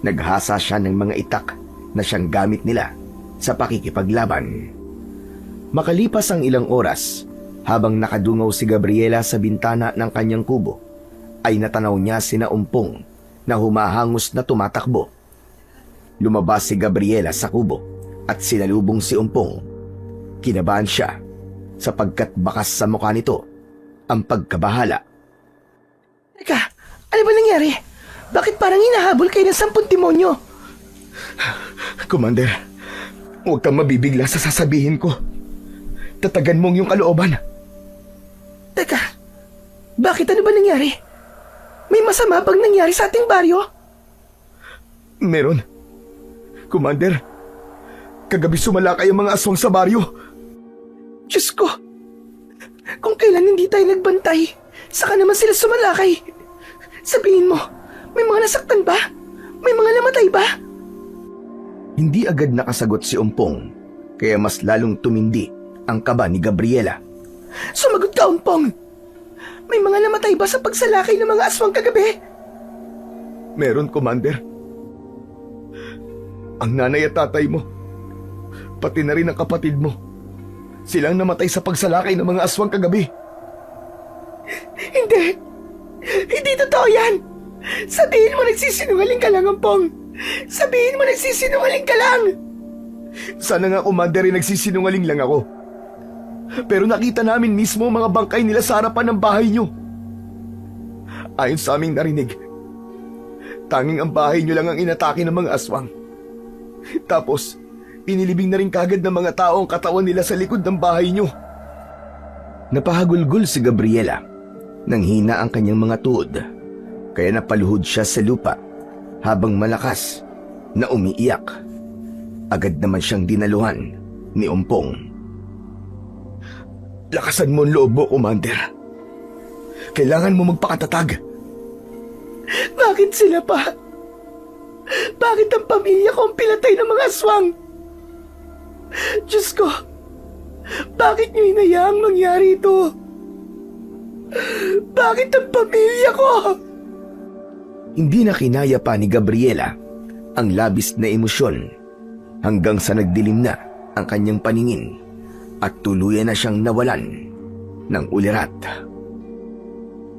Naghasa siya ng mga itak na siyang gamit nila sa pakikipaglaban. Makalipas ang ilang oras, habang nakadungaw si Gabriela sa bintana ng kanyang kubo, ay natanaw niya sina Umpong na humahangos na tumatakbo. Lumabas si Gabriela sa kubo at sinalubong si Umpong. Kinabahan siya sapagkat bakas sa mukha nito ang pagkabahala. Teka, ano ba nangyari? Bakit parang hinahabol kayo ng 10 demonyo? Commander, huwag kang mabibigla sa sasabihin ko. Tatagan mong yung kalooban. Teka, bakit ano ba nangyari? May masama bang nangyari sa ating baryo? Meron. Commander, kagabi sumalakay ang mga aswang sa baryo. Diyos ko, kung kailan hindi tayo nagbantay, saka naman sila sumalakay. Sabihin mo, may mga nasaktan ba? May mga namatay ba? Hindi agad nakasagot si Umpong, kaya mas lalong tumindi ang kaba ni Gabriela. Sumagot ka, Umpong! May mga namatay ba sa pagsalakay ng mga aswang kagabi? Meron, Commander. Ang nanay at tatay mo, pati na rin ang kapatid mo, silang namatay sa pagsalakay ng mga aswang kagabi. Hindi! Hindi totoo yan! Sabihin mo nagsisinungaling ka lang, Umpong! Sabihin mo nagsisinungaling ka lang! Sana nga, Commander, nagsisinungaling lang ako. Pero nakita namin mismo mga bangkay nila sa harapan ng bahay niyo. Ayon sa aming narinig, tanging ang bahay niyo lang ang inatake ng mga aswang. Tapos, inilibing na rin kagad ng mga tao ang katawan nila sa likod ng bahay niyo. Napahagulgol si Gabriela nang hina ang kanyang mga tuod, kaya napaluhod siya sa lupa habang malakas na umiiyak. Agad naman siyang dinaluhan ni Umpong. Lakasan mo ang loob mo, Commander. Kailangan mo magpakatatag. Bakit sila pa? Bakit ang pamilya ko ang pinatay ng mga aswang? Diyos ko, bakit niyo hinayaang mangyari ito? Bakit ang pamilya ko? Hindi na kinaya pa ni Gabriela ang labis na emosyon hanggang sa nagdilim na ang kanyang paningin at tuluyan na siyang nawalan ng ulirat.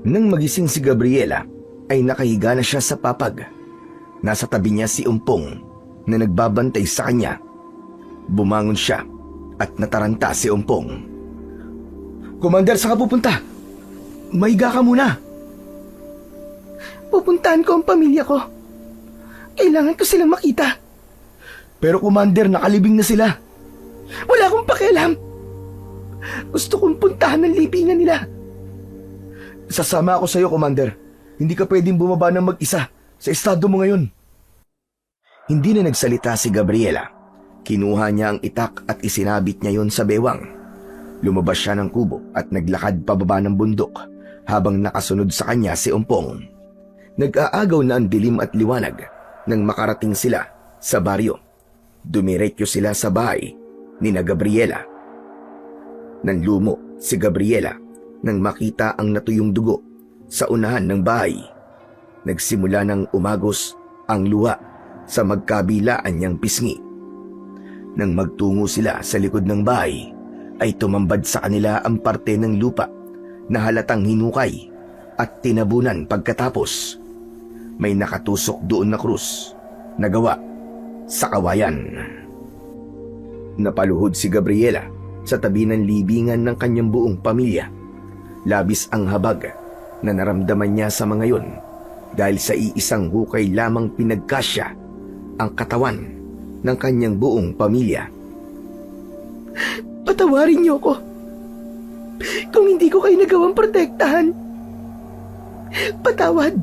Nang magising si Gabriela ay nakahiga na siya sa papag. Nasa tabi niya si Umpong na nagbabantay sa kanya. Bumangon siya at nataranta si Umpong. Commander, saan ka pupunta? Mahiga ka muna. Pupuntahan ko ang pamilya ko. Kailangan ko silang makita. Pero Commander, nakalibing na sila. Wala akong pakialam. Gusto kong puntahan ng libingan nila. Sasama ako sa iyo, Commander. Hindi ka pwedeng bumaba ng mag-isa sa estado mo ngayon. Hindi na nagsalita si Gabriela. Kinuha niya ang itak at isinabit niya yon sa bewang. Lumabas siya ng kubo at naglakad pababa ng bundok habang nakasunod sa kanya si Umpong. Nag-aagaw na ang dilim at liwanag nang makarating sila sa baryo. Dumiretso sila sa bahay ni na Gabriela. Nanlumo si Gabriela nang makita ang natuyong dugo sa unahan ng bahay. Nagsimula ng umagos ang luha sa magkabilaan niyang pisngi. Nang magtungo sila sa likod ng bahay, ay tumambad sa kanila ang parte ng lupa na halatang hinukay at tinabunan pagkatapos. May nakatusok doon na krus na gawa sa kawayan. Napaluhod si Gabriela sa tabi ng libingan ng kanyang buong pamilya. Labis ang habag na naramdaman niya sa mga yon dahil sa iisang hukay lamang pinagkasya ang katawan ng kanyang buong pamilya. Patawarin niyo ko kung hindi ko kayo nagawang protektahan. Patawad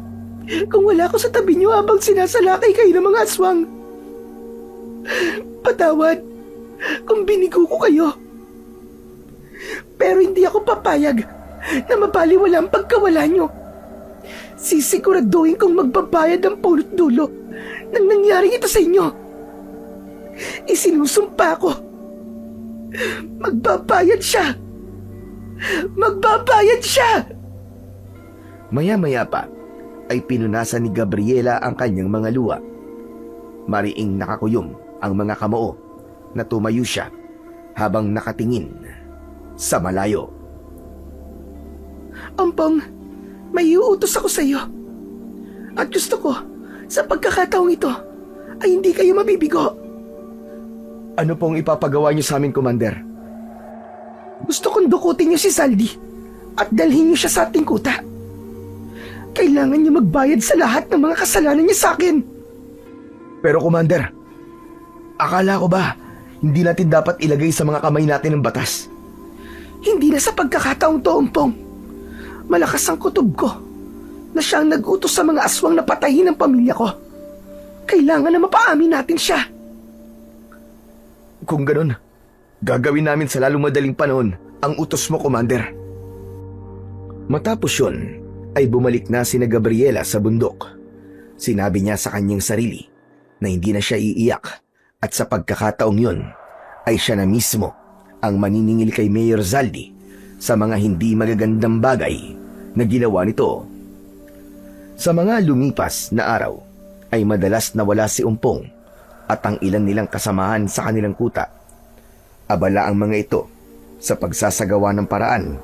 kung wala ko sa tabi niyo habang sinasalakay kayo ng mga aswang. Patawad kung binigo ko kayo. Pero hindi ako papayag na mabaliwala ang pagkawala niyo. Sisiguraduhin kong magbabayad ang pulot dulo ng nangyaring ito sa inyo. Isinusumpa ko. Magbabayad siya. Magbabayad siya! Maya-maya pa ay pinunasan ni Gabriela ang kanyang mga luha. Mariing nakakuyom ang mga kamao na tumayo siya habang nakatingin sa malayo. Ampong, may iuutos ako sa iyo. At gusto ko, sa pagkakataong ito, ay hindi kayo mabibigo. Ano pong ipapagawa niyo sa amin, Commander? Gusto kong dukutin niyo si Saldi at dalhin niyo siya sa ating kuta. Kailangan niyo magbayad sa lahat ng mga kasalanan niya sa akin. Pero Commander, akala ko ba hindi natin dapat ilagay sa mga kamay natin ang batas? Hindi na sa pagkakataong to, Ampong. Malakas ang kutob ko na siya ang nag-utos sa mga aswang na patayin ang pamilya ko. Kailangan na mapaamin natin siya. Kung ganun, gagawin namin sa lalong madaling panahon ang utos mo, Commander. Matapos yun, ay bumalik na sina Gabriela sa bundok. Sinabi niya sa kanyang sarili na hindi na siya iiyak at sa pagkakataong yun ay siya na mismo ang maniningil kay Mayor Zaldi sa mga hindi magagandang bagay na ginawa nito. Sa mga lumipas na araw ay madalas nawala si Umpong at ang ilan nilang kasamahan sa kanilang kuta. Abala ang mga ito sa pagsasagawa ng paraan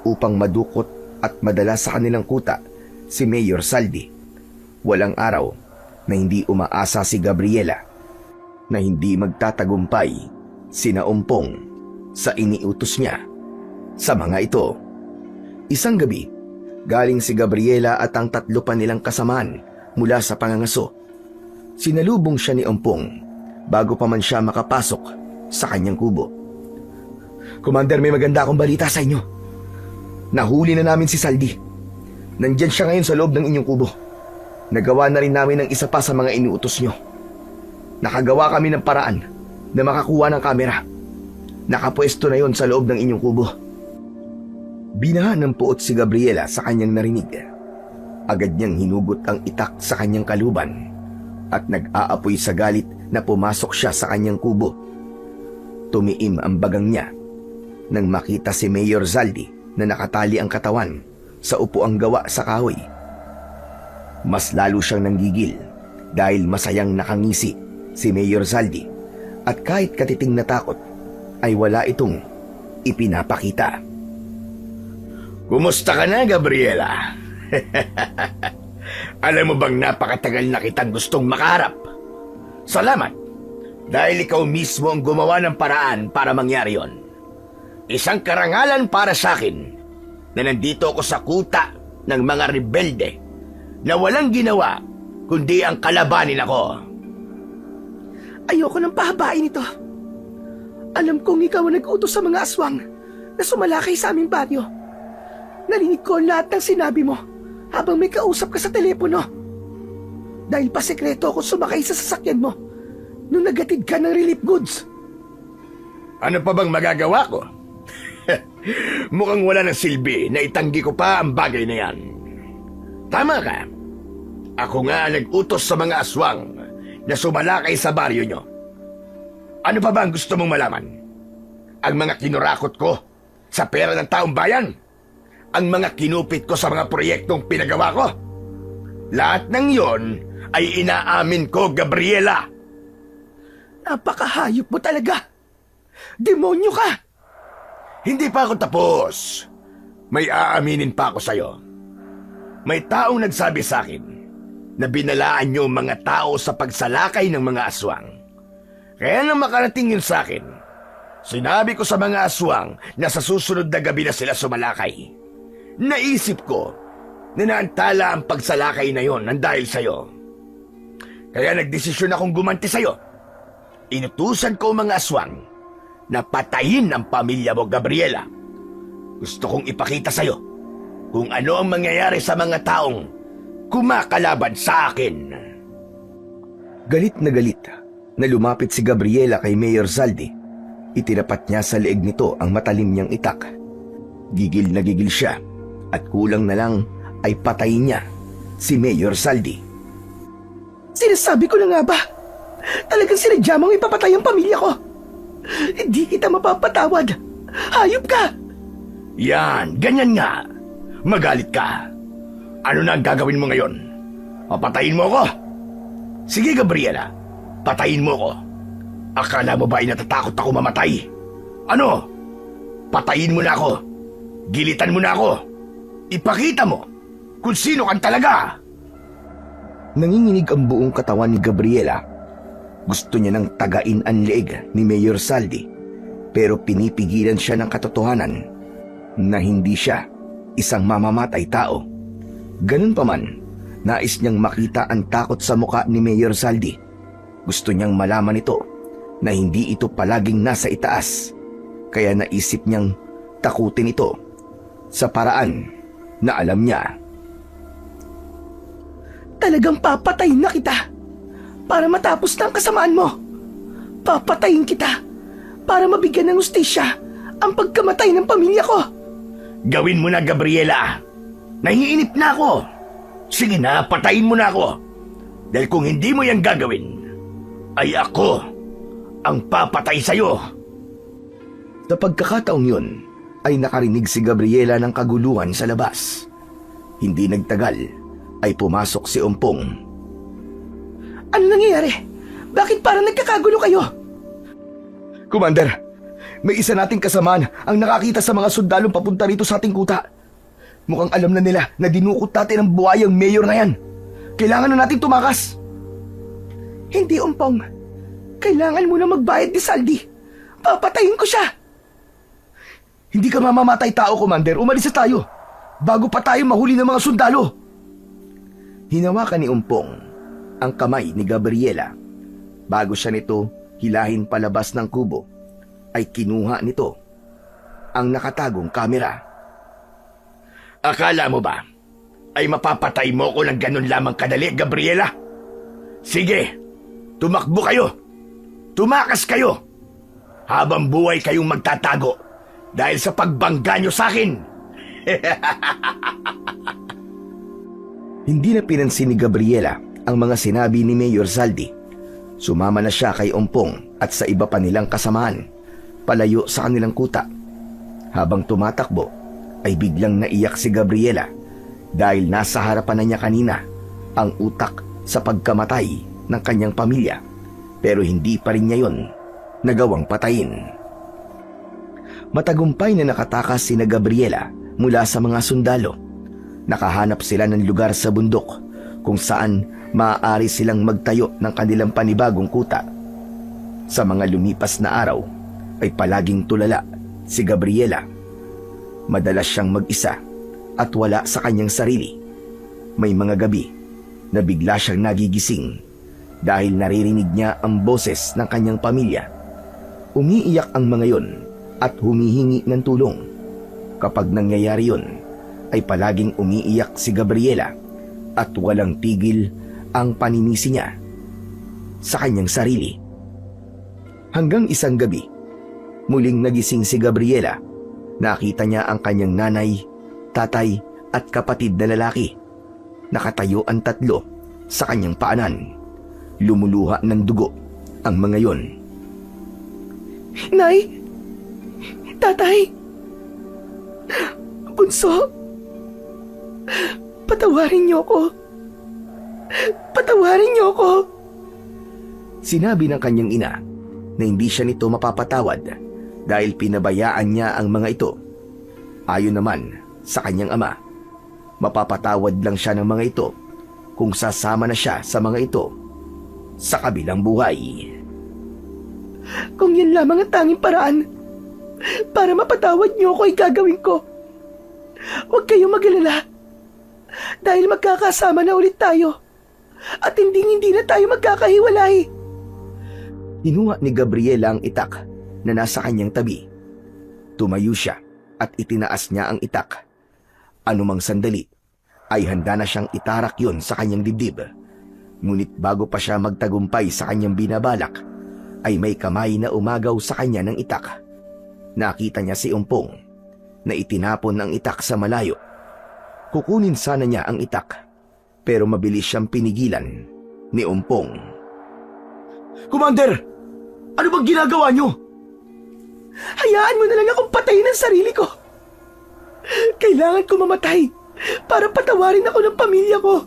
upang madukot at madala sa kanilang kuta si Mayor Zaldi. Walang araw na hindi umaasa si Gabriela na hindi magtatagumpay sina Umpong sa iniutos niya sa mga ito. Isang gabi, galing si Gabriela at ang tatlo pa nilang kasamaan mula sa pangangaso. Sinalubong siya ni Umpong bago pa man siya makapasok sa kanyang kubo. Commander, may maganda akong balita sa inyo. Nahuli na namin si Saldi. Nandyan siya ngayon sa loob ng inyong kubo. Nagawa na rin namin ang isa pa sa mga inuutos nyo. Nakagawa kami ng paraan na makakuha ng kamera. Nakapwesto na yon sa loob ng inyong kubo. Binahan ng puot si Gabriela sa kanyang narinig. Agad niyang hinugot ang itak sa kanyang kaluban at nag-aapoy sa galit na pumasok siya sa kanyang kubo. Tumiim ang bagang niya nang makita si Mayor Zaldi na nakatali ang katawan sa upuang gawa sa kahoy. Mas lalo siyang nanggigil dahil masayang nakangisi si Mayor Zaldi at kahit katiting na takot ay wala itong ipinapakita. Kumusta ka na, Gabriela? Alam mo bang napakatagal na kitang gustong makaharap? Salamat, dahil ikaw mismo ang gumawa ng paraan para mangyari yon. Isang karangalan para sa akin na nandito ako sa kuta ng mga rebelde na walang ginawa kundi ang kalabanin ako. Ayoko nang pahabain ito. Alam kong ikaw ang nag-utos sa mga aswang na sumalakay sa aming baryo. Narinig ko lahat ng sinabi mo habang may kausap ka sa telepono. Dahil pa sekreto ako sumakay sa sasakyan mo nung nagatid ka ng relief goods. Ano pa bang magagawa ko? Mukhang wala ng silbi na itanggi ko pa ang bagay na yan. Tama ka. Ako nga ang nag-utos sa mga aswang na sumalakay sa baryo nyo. Ano pa ba ang gusto mong malaman? Ang mga kinurakot ko sa pera ng taong bayan? Ang mga kinupit ko sa mga proyektong pinagawa ko? Lahat ng yon ay inaamin ko, Gabriela. Napakahayop mo talaga. Demonyo ka. Hindi pa ako tapos. May aaminin pa ako sa'yo. May taong nagsabi sa akin na binalaan niyo ang mga tao sa pagsalakay ng mga aswang. Kaya nang makarating yun sa akin, sinabi ko sa mga aswang na sa susunod na gabi na sila sumalakay. Naisip ko na naantala ang pagsalakay na yon ng dahil sa'yo. Kaya nagdesisyon akong gumanti sa'yo. Inutusan ko ang mga aswang na patayin ang pamilya mo, Gabriela. Gusto kong ipakita sa'yo kung ano ang mangyayari sa mga taong kumakalaban sa akin. Galit na lumapit si Gabriela kay Mayor Zaldi. Itinapat niya sa leeg nito ang matalim niyang itak. Gigil na gigil siya at kulang na lang ay patayin niya si Mayor Zaldi. Sinasabi ko na nga ba? Talagang sinadya mong ipapatay ang pamilya ko. Hindi kita mapapatawad. Hayop ka! Yan, ganyan nga. Magalit ka. Ano na ang gagawin mo ngayon? Papatayin mo ako? Sige, Gabriela. Patayin mo ako. Akala mo ba ay natatakot ako mamatay? Ano? Patayin mo na ako. Gilitan mo na ako. Ipakita mo kung sino kan talaga. Nanginginig ang buong katawan ni Gabriela. Gusto niya nang tagain ang leeg ni Mayor Zaldi, pero pinipigilan siya ng katotohanan na hindi siya isang mamamatay tao. Ganun pa man, nais niyang makita ang takot sa muka ni Mayor Zaldi. Gusto niyang malaman ito na hindi ito palaging nasa itaas, kaya naisip niyang takutin ito sa paraan na alam niya. Talagang papatayin na kita para matapos na ang kasamaan mo. Papatayin kita para mabigyan ng hustisya ang pagkamatay ng pamilya ko. Gawin mo na, Gabriela. Nahiinip na ako. Sige na, patayin mo na ako. Dahil kung hindi mo yan gagawin, ay ako ang papatay sa'yo. Sa pagkakataong yun, ay nakarinig si Gabriela ng kaguluhan sa labas. Hindi nagtagal, ay pumasok si Umpong. Ano nangyayari? Bakit parang nagkakagulo kayo? Commander, may isa nating kasamaan ang nakakita sa mga sundalong papunta rito sa ating kuta. Mukhang alam na nila na dinukot natin ang buhayang mayor na yan. Kailangan na nating tumakas. Hindi, Umpong. Kailangan mo na magbayad ni Saldi. Papatayin ko siya. Hindi ka mamamatay tao, Commander. Umalis na tayo bago pa tayo mahuli ng mga sundalo. Hinawakan ni Umpong ang kamay ni Gabriela. Bago siya nito hilahin palabas ng kubo, ay kinuha nito ang nakatagong kamera. Akala mo ba ay mapapatay mo ko ng ganun lamang kadali, Gabriela? Sige, tumakbo kayo. Tumakas kayo. Habang buhay kayong magtatago dahil sa pagbangga nyo sa akin. Hindi na pinansin ni Gabriela ang mga sinabi ni Mayor Zaldi. Sumama na siya kay Umpong at sa iba pa nilang kasamaan, palayo sa kanilang kuta. Habang tumatakbo, ay biglang naiyak si Gabriela dahil nasa harapan na niya kanina ang utak sa pagkamatay ng kanyang pamilya, pero hindi pa rin niya yon nagawang patayin. Matagumpay na nakatakas sina Gabriela mula sa mga sundalo. Nakahanap sila ng lugar sa bundok kung saan maaari silang magtayo ng kanilang panibagong kuta. Sa mga lumipas na araw ay palaging tulala si Gabriela. Madalas siyang mag-isa at wala sa kanyang sarili. May mga gabi na bigla siyang nagigising dahil naririnig niya ang boses ng kanyang pamilya. Umiiyak ang mga yon at humihingi ng tulong. Kapag nangyayari yon, ay palaging umiiyak si Gabriela at walang tigil ang paninisi niya sa kanyang sarili. Hanggang isang gabi, muling nagising si Gabriela. Nakita niya ang kanyang nanay, tatay at kapatid na lalaki. Nakatayo ang tatlo sa kanyang paanan. Lumuluha ng dugo ang mga yon. Nay! Tatay! Bunso! Patawarin niyo ko! Patawarin niyo ko! Sinabi ng kanyang ina na hindi siya nito mapapatawad dahil pinabayaan niya ang mga ito. Ayon naman sa kanyang ama, mapapatawad lang siya ng mga ito kung sasama na siya sa mga ito sa kabilang buhay. Kung yan lamang ang tanging paraan para mapatawad niyo ako ay gagawin ko. Huwag kayong mag-alala dahil magkakasama na ulit tayo at hindi na tayo magkakahiwalay. Kinuha ni Gabriela ang itak na nasa kanyang tabi. Tumayo siya at itinaas niya ang itak. Anumang sandali ay handa na siyang itarak yon sa kanyang dibdib. Ngunit bago pa siya magtagumpay sa kanyang binabalak, ay may kamay na umagaw sa kanya ng itak. Nakita niya si Umpong na itinapon ang itak sa malayo. Kukunin sana niya ang itak, pero mabilis siyang pinigilan ni Umpong. "Commander! Ano bang ginagawa niyo?" Hayaan mo na lang akong patayin ang sarili ko. Kailangan ko mamatay para patawarin ako ng pamilya ko.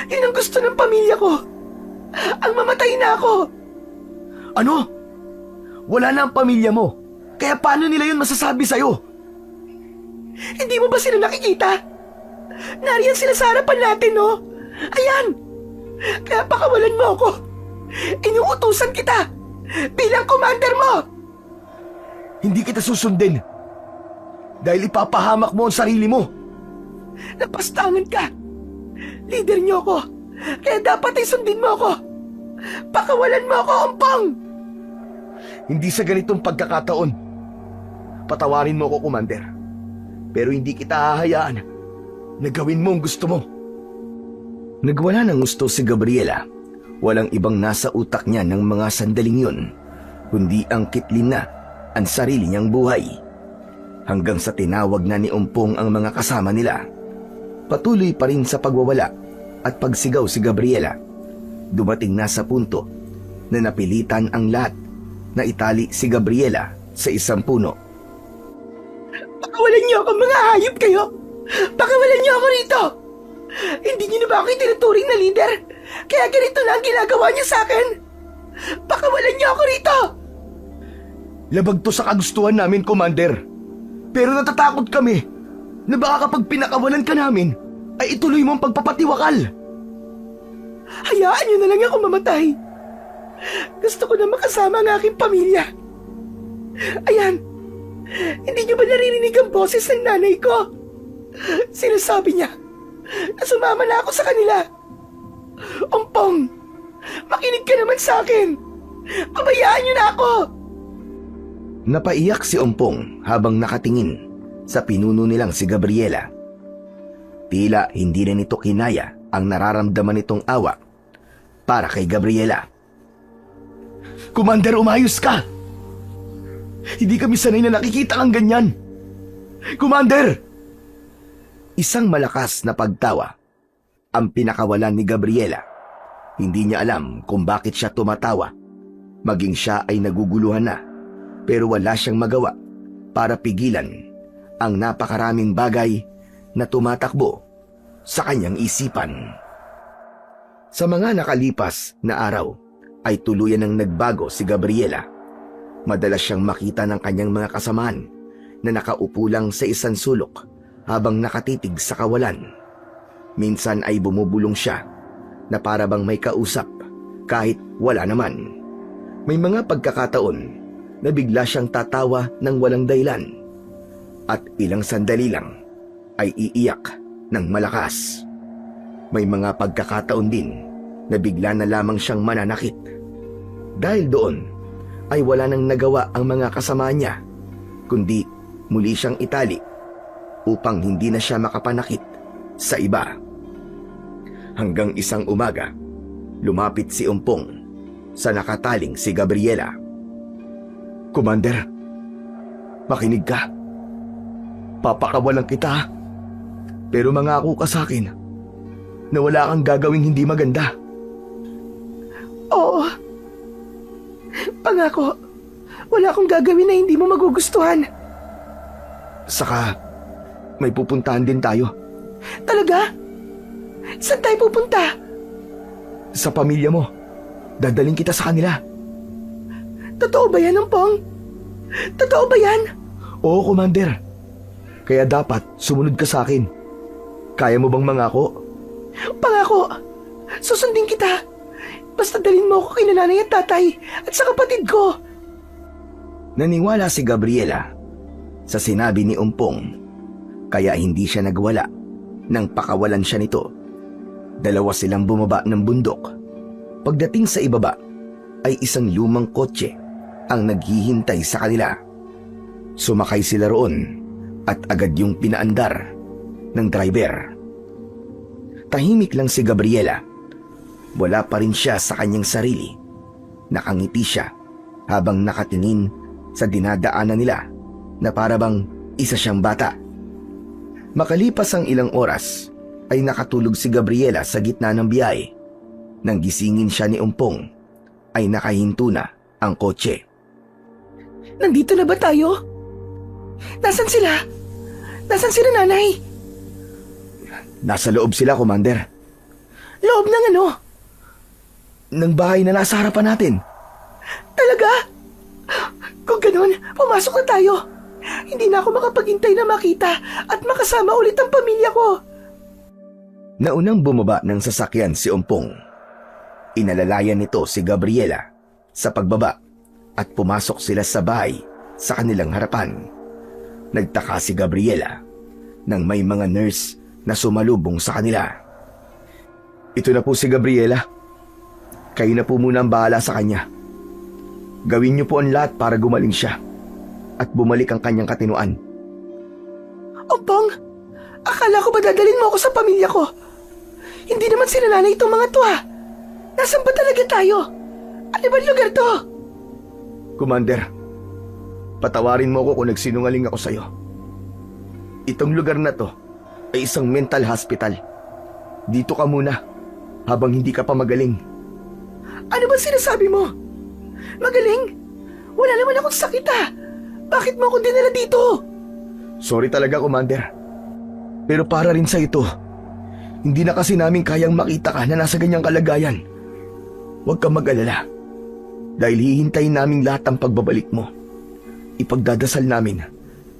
Yun ang gusto ng pamilya ko. Ang mamatay na ako. "Ano? Wala na ang pamilya mo. Kaya paano nila yun masasabi sa'yo?" Hindi mo ba sila nakikita? Nariyan sila sa harapan natin, no? Ayan! Kaya pakawalan mo ako. Inuutusan kita bilang commander mo. Hindi kita susundin dahil ipapahamak mo ang sarili mo. Napastangan ka. Leader niyo ako. Kaya dapat ay sundin mo ako. Pakawalan mo ako, Umpong. Hindi sa ganitong pagkakataon. Patawarin mo ako, Commander. Pero hindi kita hahayaan na gawin mo ang gusto mo. Nagwala ng gusto si Gabriela. Walang ibang nasa utak niya ng mga sandaling yun, kundi ang kitlin na ang sarili niyang buhay. Hanggang sa tinawag na ni Umpong ang mga kasama nila. Patuloy pa rin sa pagwawala at pagsigaw si Gabriela. Dumating na sa punto na napilitan ang lahat na itali si Gabriela sa isang puno. Pakawalan niyo ako, mga hayop kayo! Pakawalan niyo ako rito! Hindi niyo na ba ako itinuturing na leader? Kaya ganito lang ginagawa niyo sa akin? Pakawalan niyo ako rito! Labag to sa kagustuhan namin, Commander. Pero natatakot kami na baka kapag pinakawalan ka namin, ay ituloy mo ang pagpapatiwakal. Hayaan niyo na lang ako mamatay. Gusto ko na makasama ang aking pamilya. Ayan, hindi niyo ba naririnig ang boses ng nanay ko? Sinasabi niya na sumama na ako sa kanila. Umpong, makinig ka naman sa akin. Pabayaan niyo na ako. Napaiyak si Umpong habang nakatingin sa pinuno nilang si Gabriela. Tila hindi rin ito kinaya ang nararamdaman nitong awa para kay Gabriela. "Commander, umayos ka! Hindi kami sanay na nakikita kang ganyan! Commander!" Isang malakas na pagtawa ang pinakawalan ni Gabriela. Hindi niya alam kung bakit siya tumatawa. Maging siya ay naguguluhan na, pero wala siyang magawa para pigilan ang napakaraming bagay na tumatakbo sa kanyang isipan. Sa mga nakalipas na araw ay tuluyan ng nagbago si Gabriela. Madalas siyang makita ng kanyang mga kasamaan na nakaupo lang sa isang sulok habang nakatitig sa kawalan. Minsan ay bumubulong siya na para bang may kausap kahit wala naman. May mga pagkakataon na bigla siyang tatawa ng walang dahilan at ilang sandali lang ay iiyak ng malakas. May mga pagkakataon din na bigla na lamang siyang mananakit. Dahil doon ay wala nang nagawa ang mga kasama niya, kundi muli siyang itali upang hindi na siya makapanakit sa iba. Hanggang isang umaga, lumapit si Umpong sa nakataling si Gabriela. "Commander, makinig ka. Papakawalan kita, pero mangako ka sa akin na wala kang gagawing hindi maganda." Oo. Pangako. Wala akong gagawin na hindi mo magugustuhan. Saka, may pupuntahan din tayo. Talaga? Saan tayo pupunta? Sa pamilya mo. Dadaling kita sa kanila. Totoo ba yan, Ompong? Totoo ba yan? Oo, Commander. Kaya dapat sumunod ka sa akin. Kaya mo bang mangako? Pangako, susundin kita. Basta dalhin mo ako kay nanay at tatay at sa kapatid ko. Naniwala si Gabriela sa sinabi ni Umpong, kaya hindi siya nagwala nang pakawalan siya nito. Dalawa silang bumaba ng bundok. Pagdating sa ibaba, ay isang lumang kotse ang naghihintay sa kanila. Sumakay sila roon at agad yung pinaandar ng driver. Tahimik lang si Gabriela. Wala pa rin siya sa kanyang sarili. Nakangiti siya habang nakatingin sa dinadaanan nila na parabang isa siyang bata. Makalipas ang ilang oras ay nakatulog si Gabriela sa gitna ng biyahe. Nang gisingin siya ni Umpong ay nakahinto na ang kotse. Nandito na ba tayo? Nasaan sila? Nasaan sila, nanay? Nasa loob sila, Commander. Loob ng ano? Ng bahay na nasa harapan natin. Talaga? Kung ganun, pumasok na tayo. Hindi na ako makapaghintay na makita at makasama ulit ang pamilya ko. Naunang bumaba ng sasakyan si Umpong. Inalalayan nito si Gabriela sa pagbaba at pumasok sila sa bahay sa kanilang harapan. Nagtaka si Gabriela nang may mga nurse na sumalubong sa kanila. Ito na po si Gabriela. Kayo na po muna ang bahala sa kanya. Gawin niyo po ang lahat para gumaling siya at bumalik ang kanyang katinoan. Ompong, akala ko ba dadalhin mo ako sa pamilya ko? Hindi naman sila nanay itong mga to ha. Nasaan ba talaga tayo? Ano ba lugar to? Commander, patawarin mo ako kung nagsinungaling ako sa'yo. Itong lugar na to ay isang mental hospital. Dito ka muna habang hindi ka pa magaling. Ano ba sinasabi mo? Magaling? Wala naman akong sakit ha. Bakit mo ako dinala dito? Sorry talaga, Commander. Pero para rin sa ito, hindi na kasi namin kayang makita ka na nasa ganyang kalagayan. Huwag kang mag-alala. Dahil hihintayin naming lahat ang pagbabalik mo. Ipagdadasal namin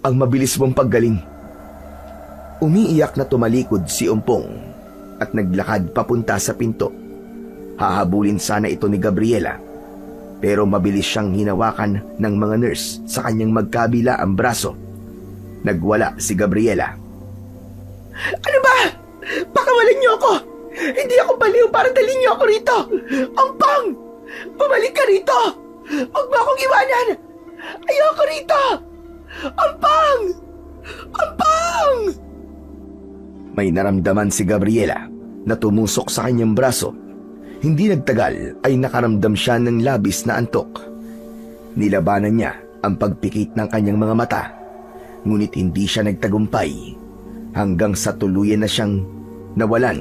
ang mabilis mong paggaling. Umiiyak na tumalikod si Umpong at naglakad papunta sa pinto. Hahabulin sana ito ni Gabriela, pero mabilis siyang hinawakan ng mga nurse sa kanyang magkabila ang braso. Nagwala si Gabriela. Ano ba? Pakawalan niyo ako! Hindi ako baliw para dalhin niyo ako rito! Ompong! Bumalik ka rito! Huwag mo akong iwanan! Ayoko rito! Ompong! Ompong! May naramdaman si Gabriela na tumusok sa kanyang braso. Hindi nagtagal ay nakaramdam siya ng labis na antok. Nilabanan niya ang pagpikit ng kanyang mga mata, ngunit hindi siya nagtagumpay hanggang sa tuluyan na siyang nawalan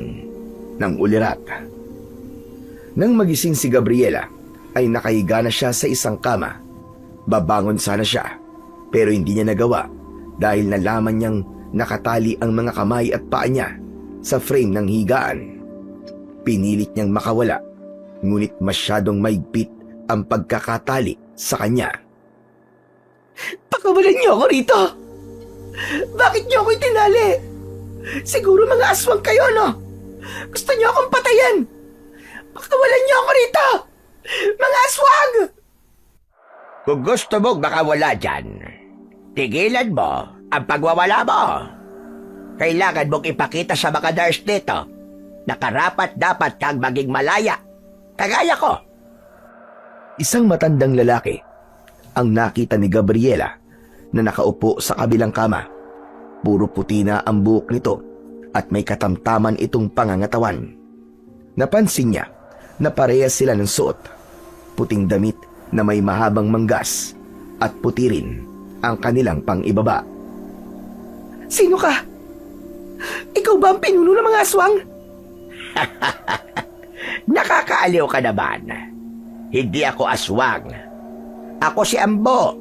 ng ulirat. Nang magising si Gabriela ay nakahiga na siya sa isang kama. Babangon sana siya pero hindi niya nagawa dahil nalaman niyang nakatali ang mga kamay at paa niya sa frame ng higaan. Pinilit niyang makawala, ngunit masyadong maigpit ang pagkakatali sa kanya. Pakawalan niyo ako rito! Bakit niyo ako itinali? Siguro mga aswang kayo, no? Gusto niyo akong patayin! Pakawalan niyo ako rito! Mga aswang! Kung gusto mong makawala dyan, tigilan mo ang pagwawala mo. Kailangan mong ipakita sa mga nurse dito na karapat-dapat kang maging malaya, kagaya ko. Isang matandang lalaki ang nakita ni Gabriela na nakaupo sa kabilang kama. Puro puti na ang buhok nito at may katamtaman itong pangangatawan. Napansin niya na parehas sila ng suot. Puting damit na may mahabang manggas at puti rin ang kanilang pang-ibaba. Sino ka? Ikaw ba ang pinuno ng mga aswang? Nakakaaliw ka naman. Hindi ako aswang. Ako si Ambo.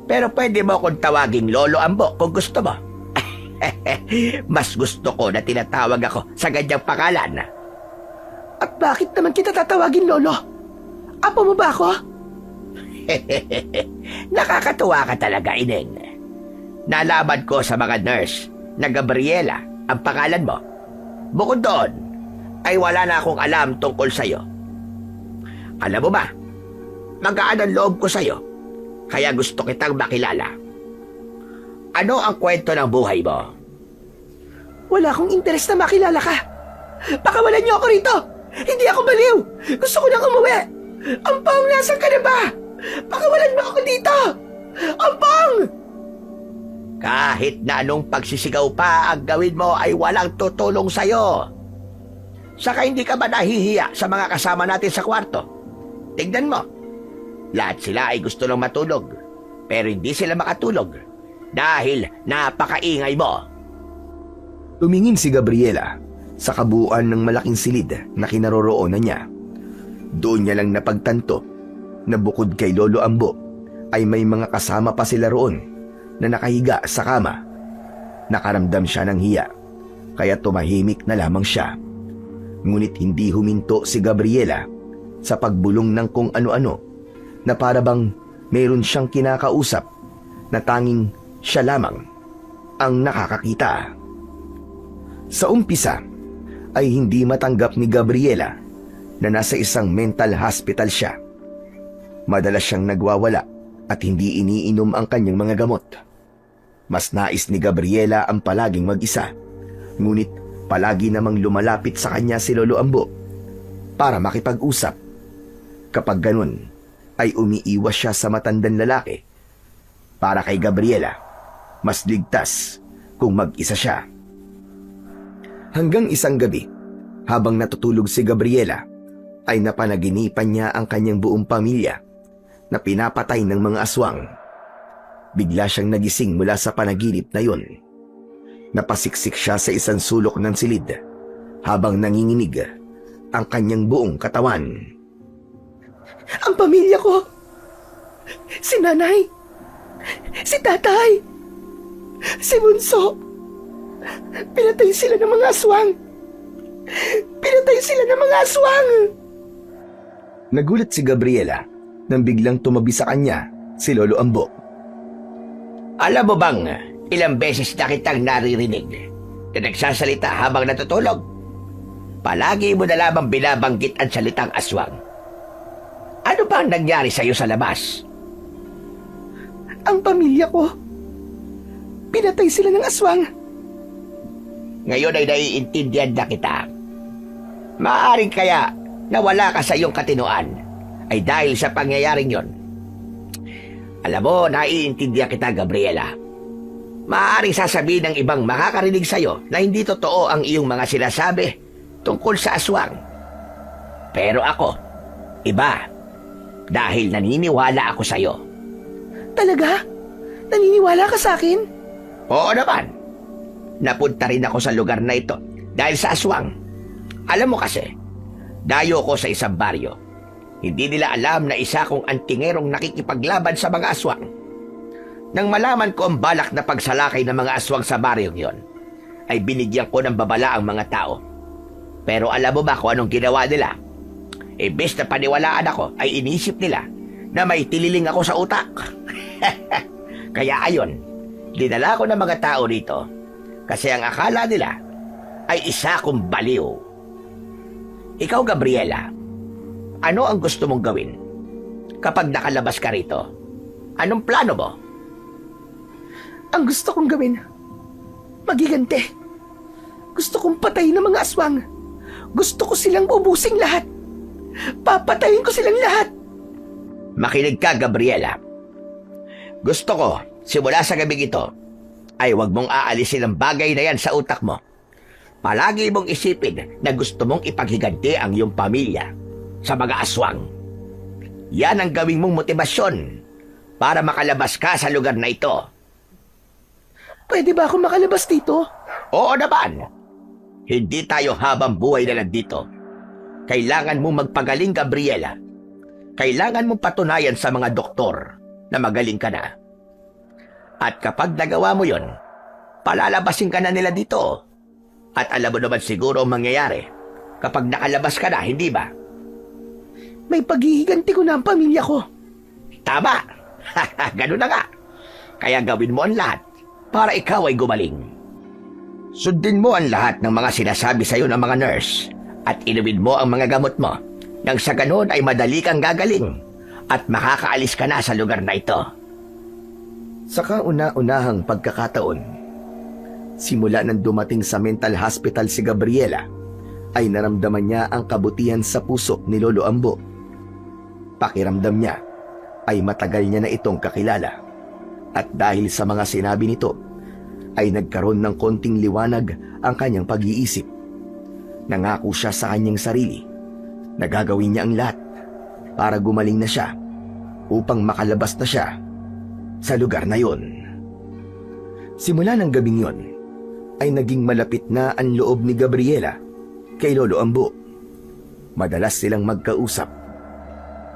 Pero pwede mo akong tawaging Lolo Ambo kung gusto mo. Mas gusto ko na tinatawag ako sa ganyang pangalan. At bakit naman kita tatawagin Lolo? Apo mo ba ako? Nakakatuwa ka talaga, Ineng. Nalaman ko sa mga nurse na Gabriela ang pangalan mo. Bukod doon, ay wala na akong alam tungkol sa'yo. Alam mo ba, magaan ang loob ko sa'yo, kaya gusto kitang makilala. Ano ang kwento ng buhay mo? Wala akong interes na makilala ka. Pakawalan niyo ako rito. Hindi ako baliw. Gusto ko nang umuwi. Ampong, nasan ka na ba? Pakawalan mo ako dito. Ampong! Kahit na anong pagsisigaw pa ang gawin mo ay walang tutulong sa'yo. Saka hindi ka ba nahihiya sa mga kasama natin sa kwarto? Tignan mo. Lahat sila ay gusto lang matulog. Pero hindi sila makatulog. Dahil napakaingay mo. Tumingin si Gabriela sa kabuuan ng malaking silid na kinaroroonan niya. Doon niya lang napagtanto na bukod kay Lolo Ambo ay may mga kasama pa sila roon na nakahiga sa kama. Nakaramdam siya ng hiya, kaya tumahimik na lamang siya. Ngunit hindi huminto si Gabriela sa pagbulong ng kung ano-ano na para bang mayroon siyang kinakausap na tanging siya lamang ang nakakakita. Sa umpisa ay hindi matanggap ni Gabriela na nasa isang mental hospital siya. Madalas siyang nagwawala at hindi iniinom ang kanyang mga gamot. Mas nais ni Gabriela ang palaging mag-isa, ngunit palagi namang lumalapit sa kanya si Lolo Ambo para makipag-usap. Kapag ganun, ay umiiwas siya sa matandang lalaki. Para kay Gabriela, mas ligtas kung mag-isa siya. Hanggang isang gabi, habang natutulog si Gabriela, ay napanaginipan niya ang kanyang buong pamilya na pinapatay ng mga aswang. Bigla siyang nagising mula sa panaginip na yun. Napasiksik siya sa isang sulok ng silid habang nanginginig ang kanyang buong katawan. Ang pamilya ko. Si nanay. Si tatay. Si Bunso. Pinatay sila ng mga aswang. Pinatay sila ng mga aswang. Nagulat si Gabriela nang biglang tumabi sa kanya si Lolo Ambo. Alam mo bang ilang beses na kitang naririnig na nagsasalita habang natutulog? Palagi mo na lamang binabanggit ang salitang aswang. Ano ba ang nangyari sa'yo sa labas? Ang pamilya ko. Pinatay sila ng aswang. Ngayon ay naiintindihan na kita. Maaaring kaya nawala ka sa iyong katinoan ay dahil sa pangyayaring yon. Alam mo, naiintindihan kita, Gabriela. Maaaring sasabihin ng ibang makakarinig sa'yo na hindi totoo ang iyong mga sinasabi tungkol sa aswang. Pero ako, iba. Dahil naniniwala ako sa'yo. Talaga? Naniniwala ka sa akin? Oo naman. Napunta rin ako sa lugar na ito dahil sa aswang. Alam mo kasi, dayo ko sa isang baryo. Hindi nila alam na isa kong antingerong nakikipaglaban sa mga aswang. Nang malaman ko ang balak na pagsalakay ng mga aswang sa baryong yon, ay binigyan ko ng babala ang mga tao. Pero alam mo ba kung anong ginawa nila? Imbes na paniwalaan ako, ay inisip nila na may tililing ako sa utak. Kaya ayon, dinala ko ng mga tao rito kasi ang akala nila ay isa kong baliw. Ikaw, Gabriela, ano ang gusto mong gawin kapag nakalabas ka rito? Anong plano mo? Ang gusto kong gawin, magigante. Gusto kong patayin ng mga aswang. Gusto ko silang ubusing lahat. Papatayin ko silang lahat. Makinig ka, Gabriela. Gusto ko, simula sa gabing ito, ay huwag mong aalisin ang bagay na yan sa utak mo. Palagi mong isipin na gusto mong ipaghiganti ang iyong pamilya sa mga aswang. Yan ang gawing mong motibasyon para makalabas ka sa lugar na ito. Pwede ba ako makalabas dito? Oo naman. Hindi tayo habang buhay na nandito. Kailangan mong magpagaling, Gabriela. kailangan mong patunayan sa mga doktor na magaling ka na. At kapag nagawa mo yon, palalabasin ka na nila dito. At alam mo naman siguro ang mangyayari kapag nakalabas ka na, hindi ba? May paghihiganti ko na ang pamilya ko. Tama! Ganun na nga. Kaya gawin mo ang lahat para ikaw ay gumaling. Sundin mo ang lahat ng mga sinasabi sa iyo ng mga nurse at inumin mo ang mga gamot mo nang sa ganun ay madali kang gagaling at makakaalis ka na sa lugar na ito. Sa kauna-unahang pagkakataon, simula nang dumating sa mental hospital si Gabriela, ay naramdaman niya ang kabutihan sa puso ni Lolo Ambo. Pakiramdam niya ay matagal niya na itong kakilala. At dahil sa mga sinabi nito, ay nagkaroon ng konting liwanag ang kanyang pag-iisip. Nangako siya sa kanyang sarili na gagawin niya ang lahat para gumaling na siya upang makalabas na siya sa lugar na yon. Simula ng gabing yon, ay naging malapit na ang loob ni Gabriela kay Lolo Ambo. Madalas silang magkausap.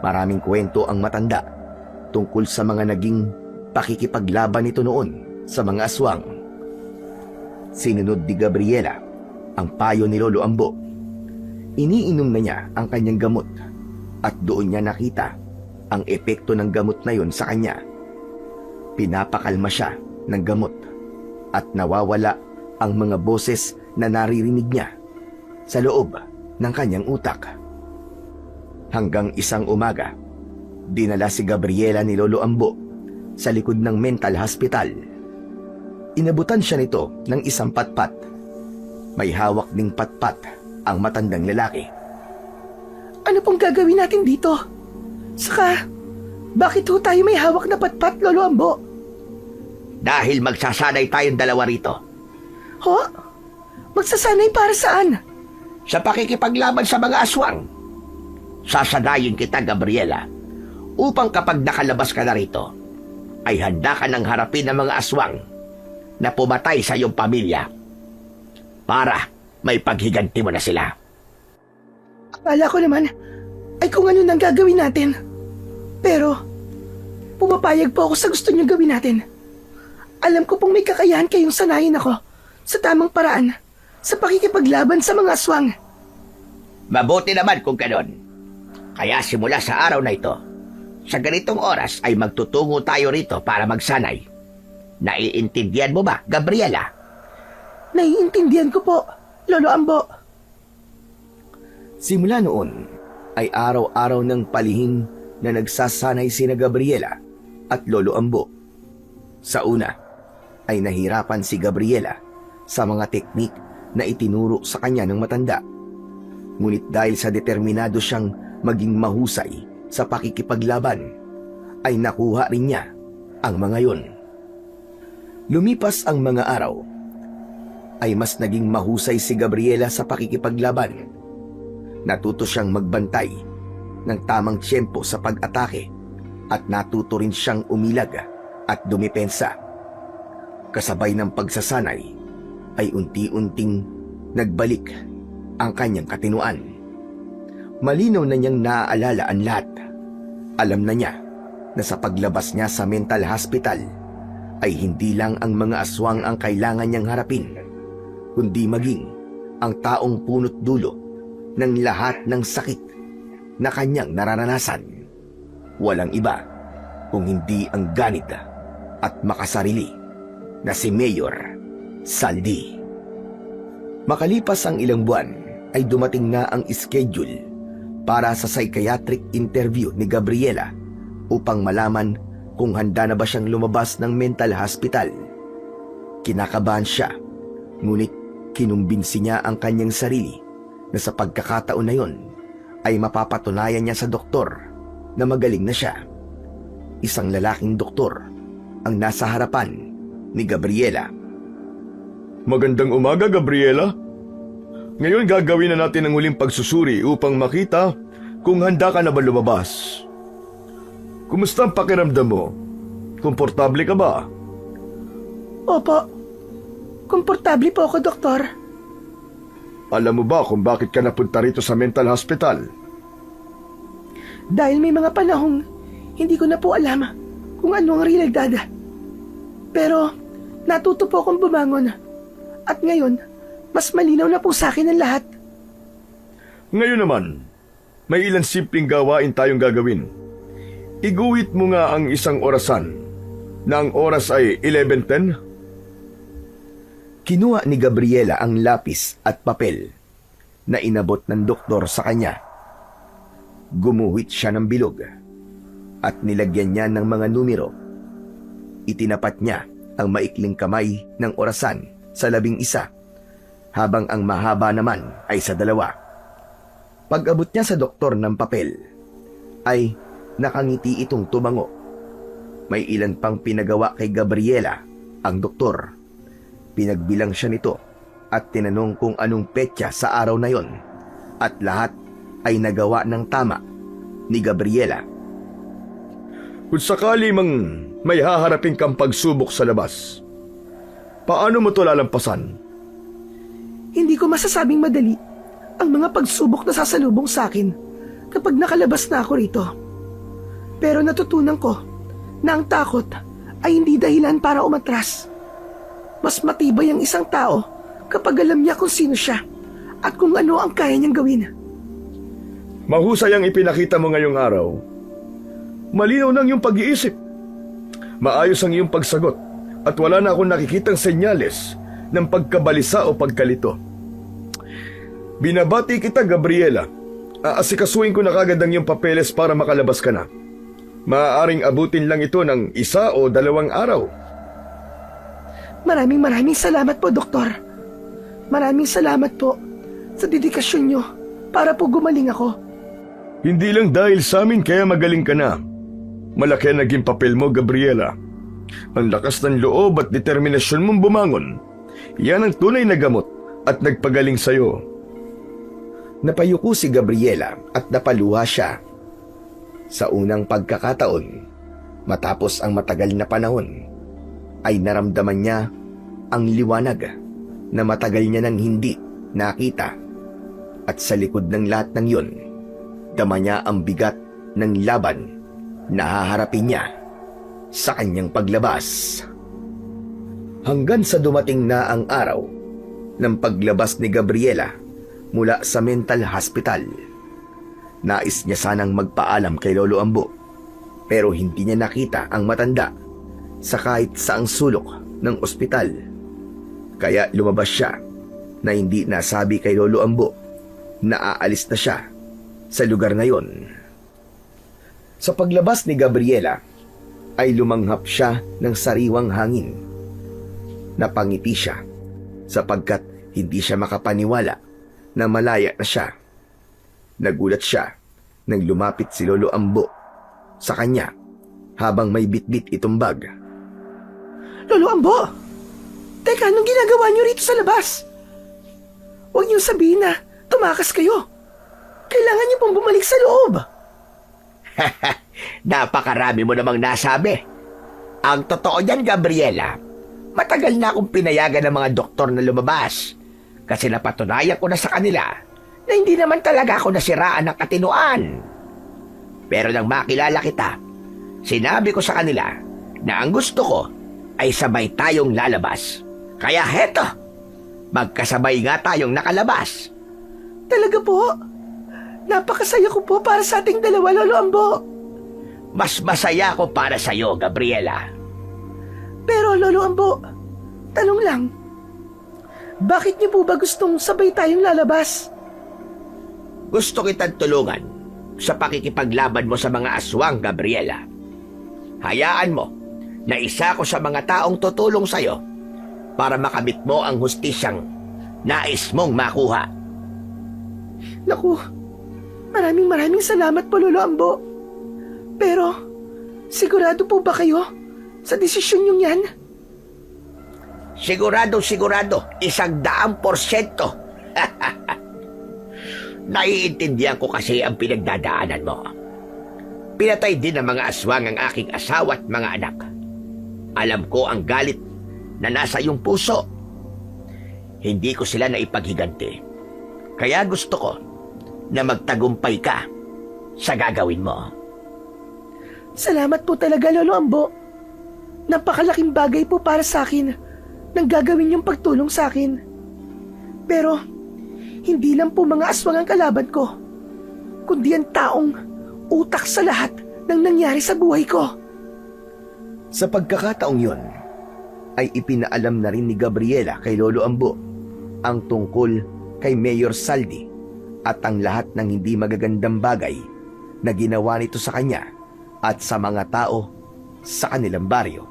Maraming kwento ang matanda tungkol sa mga naging pakikipaglaban nito noon sa mga aswang. Sinunod ni Gabriela ang payo ni Lolo Ambo. Iniinom na niya ang kanyang gamot at doon niya nakita ang epekto ng gamot na yon sa kanya. Pinapakalma siya ng gamot at nawawala ang mga boses na naririnig niya sa loob ng kanyang utak. Hanggang isang umaga, dinala si Gabriela ni Lolo Ambo sa likod ng mental hospital. Inabutan siya nito ng isang patpat. May hawak ding patpat ang matandang lalaki. Ano pong gagawin natin dito? Saka, bakit ho tayo may hawak na patpat, Lolo Ambo? Dahil magsasanay tayong dalawa rito. Ho? Magsasanay para saan? Sa pakikipaglaban sa mga aswang. Sasanayin kita, Gabriela, upang kapag nakalabas ka na rito, ay handa ka ng harapin ng mga aswang na pumatay sa iyong pamilya para may paghiganti mo na sila. Akala ko naman ay kung ano nang gagawin natin. Pero, pumapayag po ako sa gusto niyong gawin natin. Alam ko pong may kakayahan kayong sanayin ako sa tamang paraan sa pakikipaglaban sa mga aswang. Mabuti naman kung ganon. Kaya simula sa araw na ito, sa ganitong oras ay magtutungo tayo rito para magsanay. Naiintindihan mo ba, Gabriela? Naiintindihan ko po, Lolo Ambo. Simula noon ay araw-araw ng palihim na nagsasanay sina Gabriela at Lolo Ambo. Sa una ay nahirapan si Gabriela sa mga teknik na itinuro sa kanya ng matanda. Ngunit dahil sa determinado siyang maging mahusay sa pakikipaglaban, ay nakuha rin niya ang mga yon. Lumipas ang mga araw, ay mas naging mahusay si Gabriela sa pakikipaglaban. Natuto siyang magbantay ng tamang tiyempo sa pag-atake at natuto rin siyang umilag at dumipensa. Kasabay ng pagsasanay ay unti-unting nagbalik ang kanyang katinuan. Malinaw na niyang naaalala ang lahat. Alam na niya na sa paglabas niya sa mental hospital ay hindi lang ang mga aswang ang kailangan niyang harapin, kundi maging ang taong punot dulo ng lahat ng sakit na kanyang nararanasan. Walang iba kung hindi ang ganit at makasarili na si Mayor Saldi. Makalipas ang ilang buwan ay dumating na ang schedule para sa psychiatric interview ni Gabriela upang malaman kung handa na ba siyang lumabas ng mental hospital. Kinakabahan siya, ngunit kinumbinsi niya ang kanyang sarili na sa pagkakataon na yon ay mapapatunayan niya sa doktor na magaling na siya. Isang lalaking doktor ang nasa harapan ni Gabriela. Magandang umaga, Gabriela. Ngayon gagawin na natin ang huling pagsusuri upang makita kung handa ka na ba lumabas. Kumusta ang pakiramdam mo? Komportable ka ba? Opo, komportable po ako, Doktor. Alam mo ba kung bakit ka napunta rito sa mental hospital? Dahil may mga panahong hindi ko na po alam kung ano ang realidad. Pero natuto po akong bumangon. At ngayon, mas malinaw na po sa akin ang lahat. Ngayon naman, may ilang simpleng gawain tayong gagawin. Iguhit mo nga ang isang orasan na ang oras ay 11:10. Kinuha ni Gabriela ang lapis at papel na inabot ng doktor sa kanya. Gumuhit siya ng bilog at nilagyan niya ng mga numero. Itinapat niya ang maikling kamay ng orasan sa 11, habang ang mahaba naman ay sa 2. Pag-abot niya sa doktor ng papel, ay nakangiti itong tumango. May ilan pang pinagawa kay Gabriela ang doktor. Pinagbilang siya nito at tinanong kung anong petsa sa araw na yon, at lahat ay nagawa ng tama ni Gabriela. Kung sakali mang may haharapin kang pagsubok sa labas, paano mo to lalampasan? Hindi ko masasabing madali ang mga pagsubok na sasalubong sa akin kapag nakalabas na ako rito. Pero natutunan ko na ang takot ay hindi dahilan para umatras. Mas matibay ang isang tao kapag alam niya kung sino siya at kung ano ang kaya niyang gawin. Mahusay ang ipinakita mo ngayong araw. Malinaw ng iyong pag-iisip. Maayos ang iyong pagsagot at wala na akong nakikitang senyales ng pagkabalisa o pagkalito. Binabati kita, Gabriela. Aasikasuhin ko na kagad ang iyong papeles para makalabas ka na. Maaaring abutin lang ito ng 1 o 2 araw. Maraming salamat po, Doktor. Maraming salamat po sa dedikasyon niyo para po gumaling ako. Hindi lang dahil sa amin kaya magaling ka na. Malaki ang naging papel mo, Gabriela. Ang lakas ng loob at determinasyon mong bumangon. Yan ang tunay na gamot at nagpagaling sa'yo. Napayuko si Gabriela at napaluha siya. Sa unang pagkakataon, matapos ang matagal na panahon, ay naramdaman niya ang liwanag na matagal niya nang hindi nakita. At sa likod ng lahat ng yun, dama niya ang bigat ng laban na haharapin niya sa kanyang paglabas. Hanggang sa dumating na ang araw ng paglabas ni Gabriela mula sa mental hospital. Nais niya sanang magpaalam kay Lolo Ambo, pero hindi niya nakita ang matanda sa kahit saang sulok ng ospital. Kaya lumabas siya na hindi nasabi kay Lolo Ambo na aalis na siya sa lugar na yon. Sa paglabas ni Gabriela ay lumanghap siya ng sariwang hangin. Napangiti siya sapagkat hindi siya makapaniwala na malaya na siya. Nagulat siya nang lumapit si Lolo Ambo sa kanya habang may bitbit itong bag. Lolo Ambo! Teka, anong ginagawa niyo rito sa labas? Huwag niyo sabihin na tumakas kayo. Kailangan niyo pong bumalik sa loob. Napakarami mo namang nasabi. Ang totoo niyan, Gabriela, matagal na akong pinayagan ng mga doktor na lumabas kasi napatunayan ko na sa kanila na hindi naman talaga ako nasiraan ng katinuan. Pero nang makilala kita, sinabi ko sa kanila na ang gusto ko ay sabay tayong lalabas. Kaya heto, magkasabay nga tayong nakalabas. Talaga po? Napakasaya ko po para sa ating dalawa, Lolo Ambo. Mas masaya ako para sa'yo, Gabriela. Pero Lolo Ambo, tanong lang, bakit niyo po ba gustong sabay tayong lalabas? Gusto kitang tulungan sa pakikipaglaban mo sa mga aswang, Gabriela. Hayaan mo na isa ko sa mga taong tutulong sa'yo para makamit mo ang hustisyang nais mong makuha. Naku, maraming salamat po, Lolo Ambo. Pero, sigurado po ba kayo sa desisyon niyong yan? Sigurado, 100%. Naiintindihan ko kasi ang pinagdadaanan mo. Pinatay din ng mga aswang ang aking asawa at mga anak. Alam ko ang galit na nasa iyong puso. Hindi ko sila naipaghiganti. Kaya gusto ko na magtagumpay ka sa gagawin mo. Salamat po talaga, Lolo Ambo. Napakalaking bagay po para sa akin nang gagawin yung pagtulong sa akin. Pero, hindi lang po mga aswang ang kalaban ko, kundi ang taong utak sa lahat ng nangyari sa buhay ko. Sa pagkakataong yon, ay ipinaalam na rin ni Gabriela kay Lolo Ambo ang tungkol kay Mayor Saldi at ang lahat ng hindi magagandang bagay na ginawa nito sa kanya at sa mga tao sa kanilang baryo.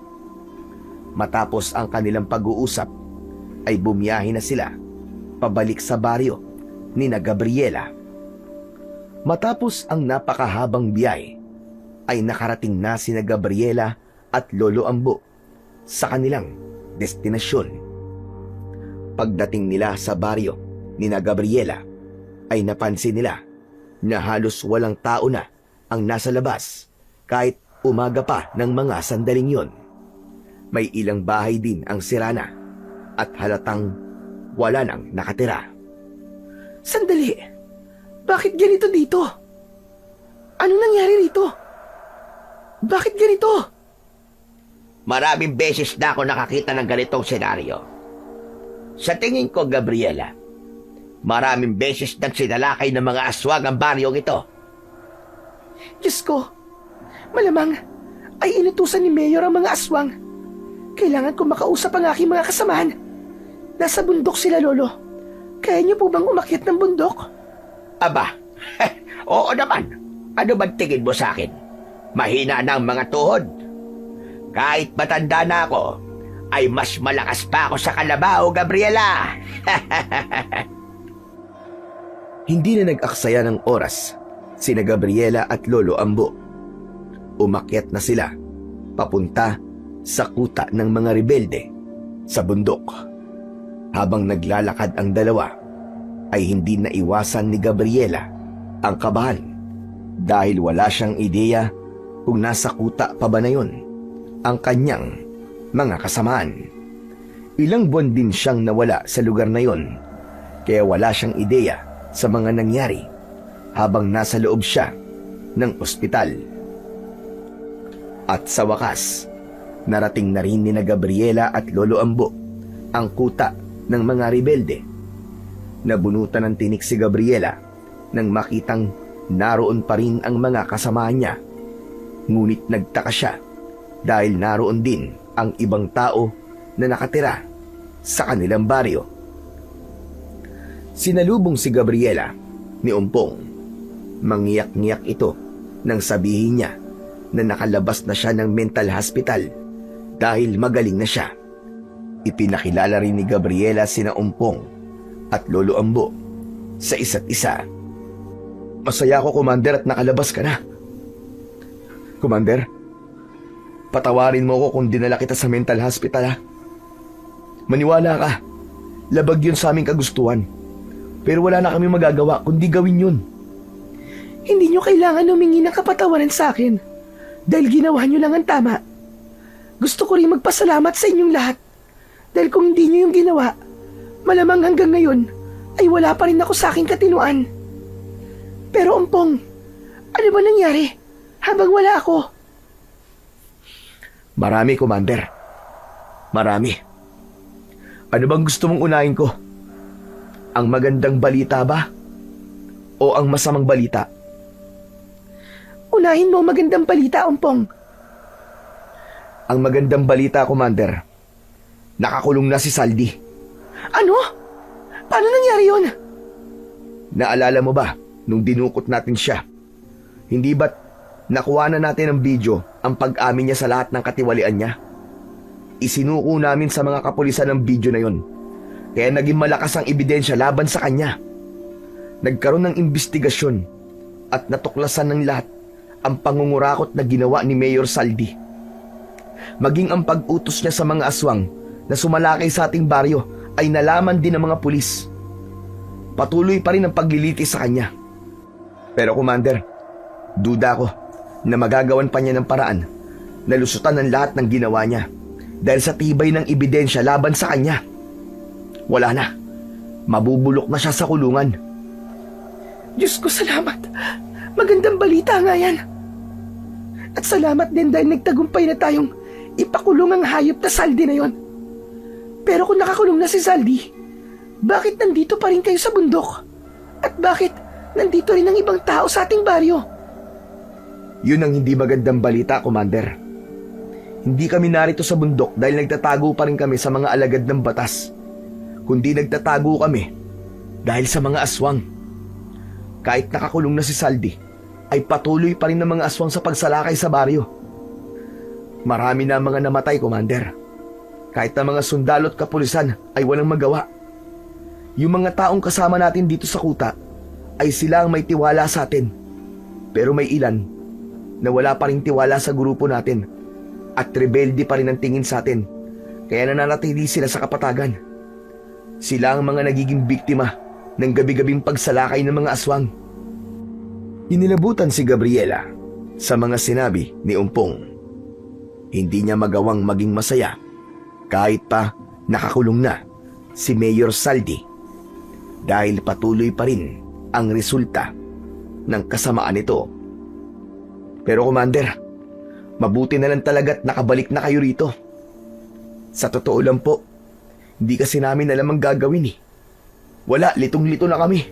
Matapos ang kanilang pag-uusap, ay bumiyahe na sila pabalik sa baryo ni na Gabriela. Matapos ang napakahabang biyahe, ay nakarating na si na Gabriela at Lolo Ambo sa kanilang destinasyon. Pagdating nila sa baryo ni na Gabriela, ay napansin nila na halos walang tao na ang nasa labas kahit umaga pa ng mga sandaling yon. May ilang bahay din ang sirana at halatang wala nang nakatira. Sandali, bakit ganito dito? Ano nangyari rito? Bakit ganito? Maraming beses na ako nakakita ng ganitong senaryo. Sa tingin ko, Gabriela, maraming beses nang sinalakay ng mga aswang ang baryong ito. Diyos ko, malamang ay inutusan ni Mayor ang mga aswang. Kailangan ko makausap ang aking mga kasamahan. Nasa bundok sila, Lolo. Kaya niyo po bang umakyat ng bundok? Aba, oo naman. Ano ba tingin mo sa akin? Mahina na ang mga tuhod. Kahit matanda na ako, ay mas malakas pa ako sa kalabaw, Gabriela. Hindi na nag-aksaya ng oras sina Gabriela at Lolo Ambo. Umakyat na sila papunta sa kuta ng mga rebelde sa bundok. Habang naglalakad ang dalawa, ay hindi naiwasan ni Gabriela ang kabahan dahil wala siyang ideya kung nasa kuta pa ba na yun ang kanyang mga kasamaan. Ilang buwan din siyang nawala sa lugar na yon, kaya wala siyang ideya sa mga nangyari habang nasa loob siya ng ospital. At sa wakas, narating na rin ni na Gabriela at Lolo Ambo ang kuta ng mga rebelde. Nabunutan ng tinik si Gabriela nang makitang naroon pa rin ang mga kasama niya. Ngunit nagtaka siya dahil naroon din ang ibang tao na nakatira sa kanilang baryo. Sinalubong si Gabriela ni Umpong. Mangiyak-ngiyak ito nang sabihin niya na nakalabas na siya ng mental hospital dahil magaling na siya. Ipinakilala rin ni Gabriela sina Umpong at Lolo Ambo sa isa't isa. Masaya ako, Commander, at nakalabas ka na. Commander, patawarin mo ako kung dinala kita sa mental hospital, ha? Maniwala ka, labag yun sa aming kagustuhan. Pero wala na kami magagawa kundi gawin yun. Hindi niyo kailangan humingi ng kapatawaran sa akin dahil ginawa niyo lang ang tama. Gusto ko rin magpasalamat sa inyong lahat dahil kung hindi niyo yung ginawa, malamang hanggang ngayon ay wala pa rin ako sa aking katinuan. Pero Umpong, ano ba nangyari habang wala ako? Marami, Commander. Marami. Ano bang gusto mong unahin ko? Ang magandang balita ba? O ang masamang balita? Unahin mo ang magandang balita, Umpong. Ang magandang balita, Commander. Nakakulong na si Saldi. Ano? Paano nangyari yun? Naalala mo ba nung dinukot natin siya? Hindi ba't nakuha na natin ng video ang pag-amin niya sa lahat ng katiwalian niya? Isinuko namin sa mga kapulisan ng video na yon. Kaya naging malakas ang ebidensya laban sa kanya. Nagkaroon ng investigasyon at natuklasan ng lahat ang pangungurakot na ginawa ni Mayor Saldi. Maging ang pag-utos niya sa mga aswang na sumalakay sa ating baryo ay nalaman din ng mga pulis. Patuloy pa rin ang paglilitis sa kanya. Pero Commander, duda ko na magagawan pa niya ng paraan na lusutan ng lahat ng ginawa niya dahil sa tibay ng ebidensya laban sa kanya. Wala na. Mabubulok na siya sa kulungan. Diyos ko, salamat. Magandang balita nga yan. At salamat din dahil nagtagumpay na tayong ipakulong ang hayop na Saldi na yon. Pero kung nakakulong na si Saldi, bakit nandito pa rin kayo sa bundok? At bakit nandito rin ang ibang tao sa ating baryo? Yun ang hindi magandang balita, Commander. Hindi kami narito sa bundok dahil nagtatago pa rin kami sa mga alagad ng batas. Kundi nagtatago kami dahil sa mga aswang. Kahit nakakulong na si Saldi, ay patuloy pa rin ng mga aswang sa pagsalakay sa baryo. Marami na ang mga namatay, Commander. Kahit na mga sundalo at kapulisan ay walang magawa. Yung mga taong kasama natin dito sa kuta ay sila ang may tiwala sa atin. Pero may ilan na wala pa rin tiwala sa grupo natin at rebelde pa rin ang tingin sa atin. Kaya nananatili sila sa kapatagan. Sila ang mga nagiging biktima ng gabi-gabing pagsalakay ng mga aswang. Inilabutan si Gabriela sa mga sinabi ni Umpong. Hindi niya magawang maging masaya kahit pa nakakulong na si Mayor Saldi dahil patuloy pa rin ang resulta ng kasamaan nito. Pero Commander, mabuti na lang talaga't nakabalik na kayo rito. Sa totoo lang po, hindi kasi namin alam ang gagawin eh. Wala, litong-lito na kami.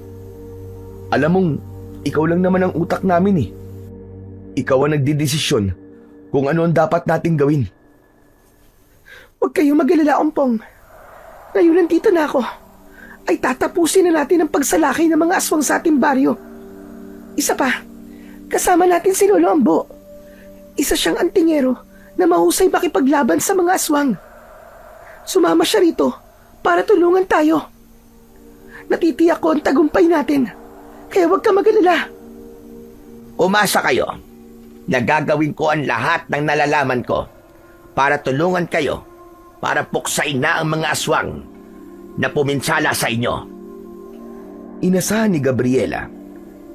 Alam mong, ikaw lang naman ang utak namin eh. Ikaw ang nagdidesisyon kung ano ang dapat nating gawin. Huwag kayong mag-alala, Umpong. Ngayon nandito na ako, ay tatapusin na natin ang pagsalakay ng mga aswang sa ating baryo. Isa pa, kasama natin si Lolo Ambo. Isa siyang antingero na mahusay makipaglaban sa mga aswang. Sumama siya rito para tulungan tayo. Natitiyak ko ang tagumpay natin, kaya huwag ka mag-alala. Umasa kayo na gagawin ko ang lahat ng nalalaman ko para tulungan kayo para puksain na ang mga aswang na puminsala sa inyo. Inasahan ni Gabriela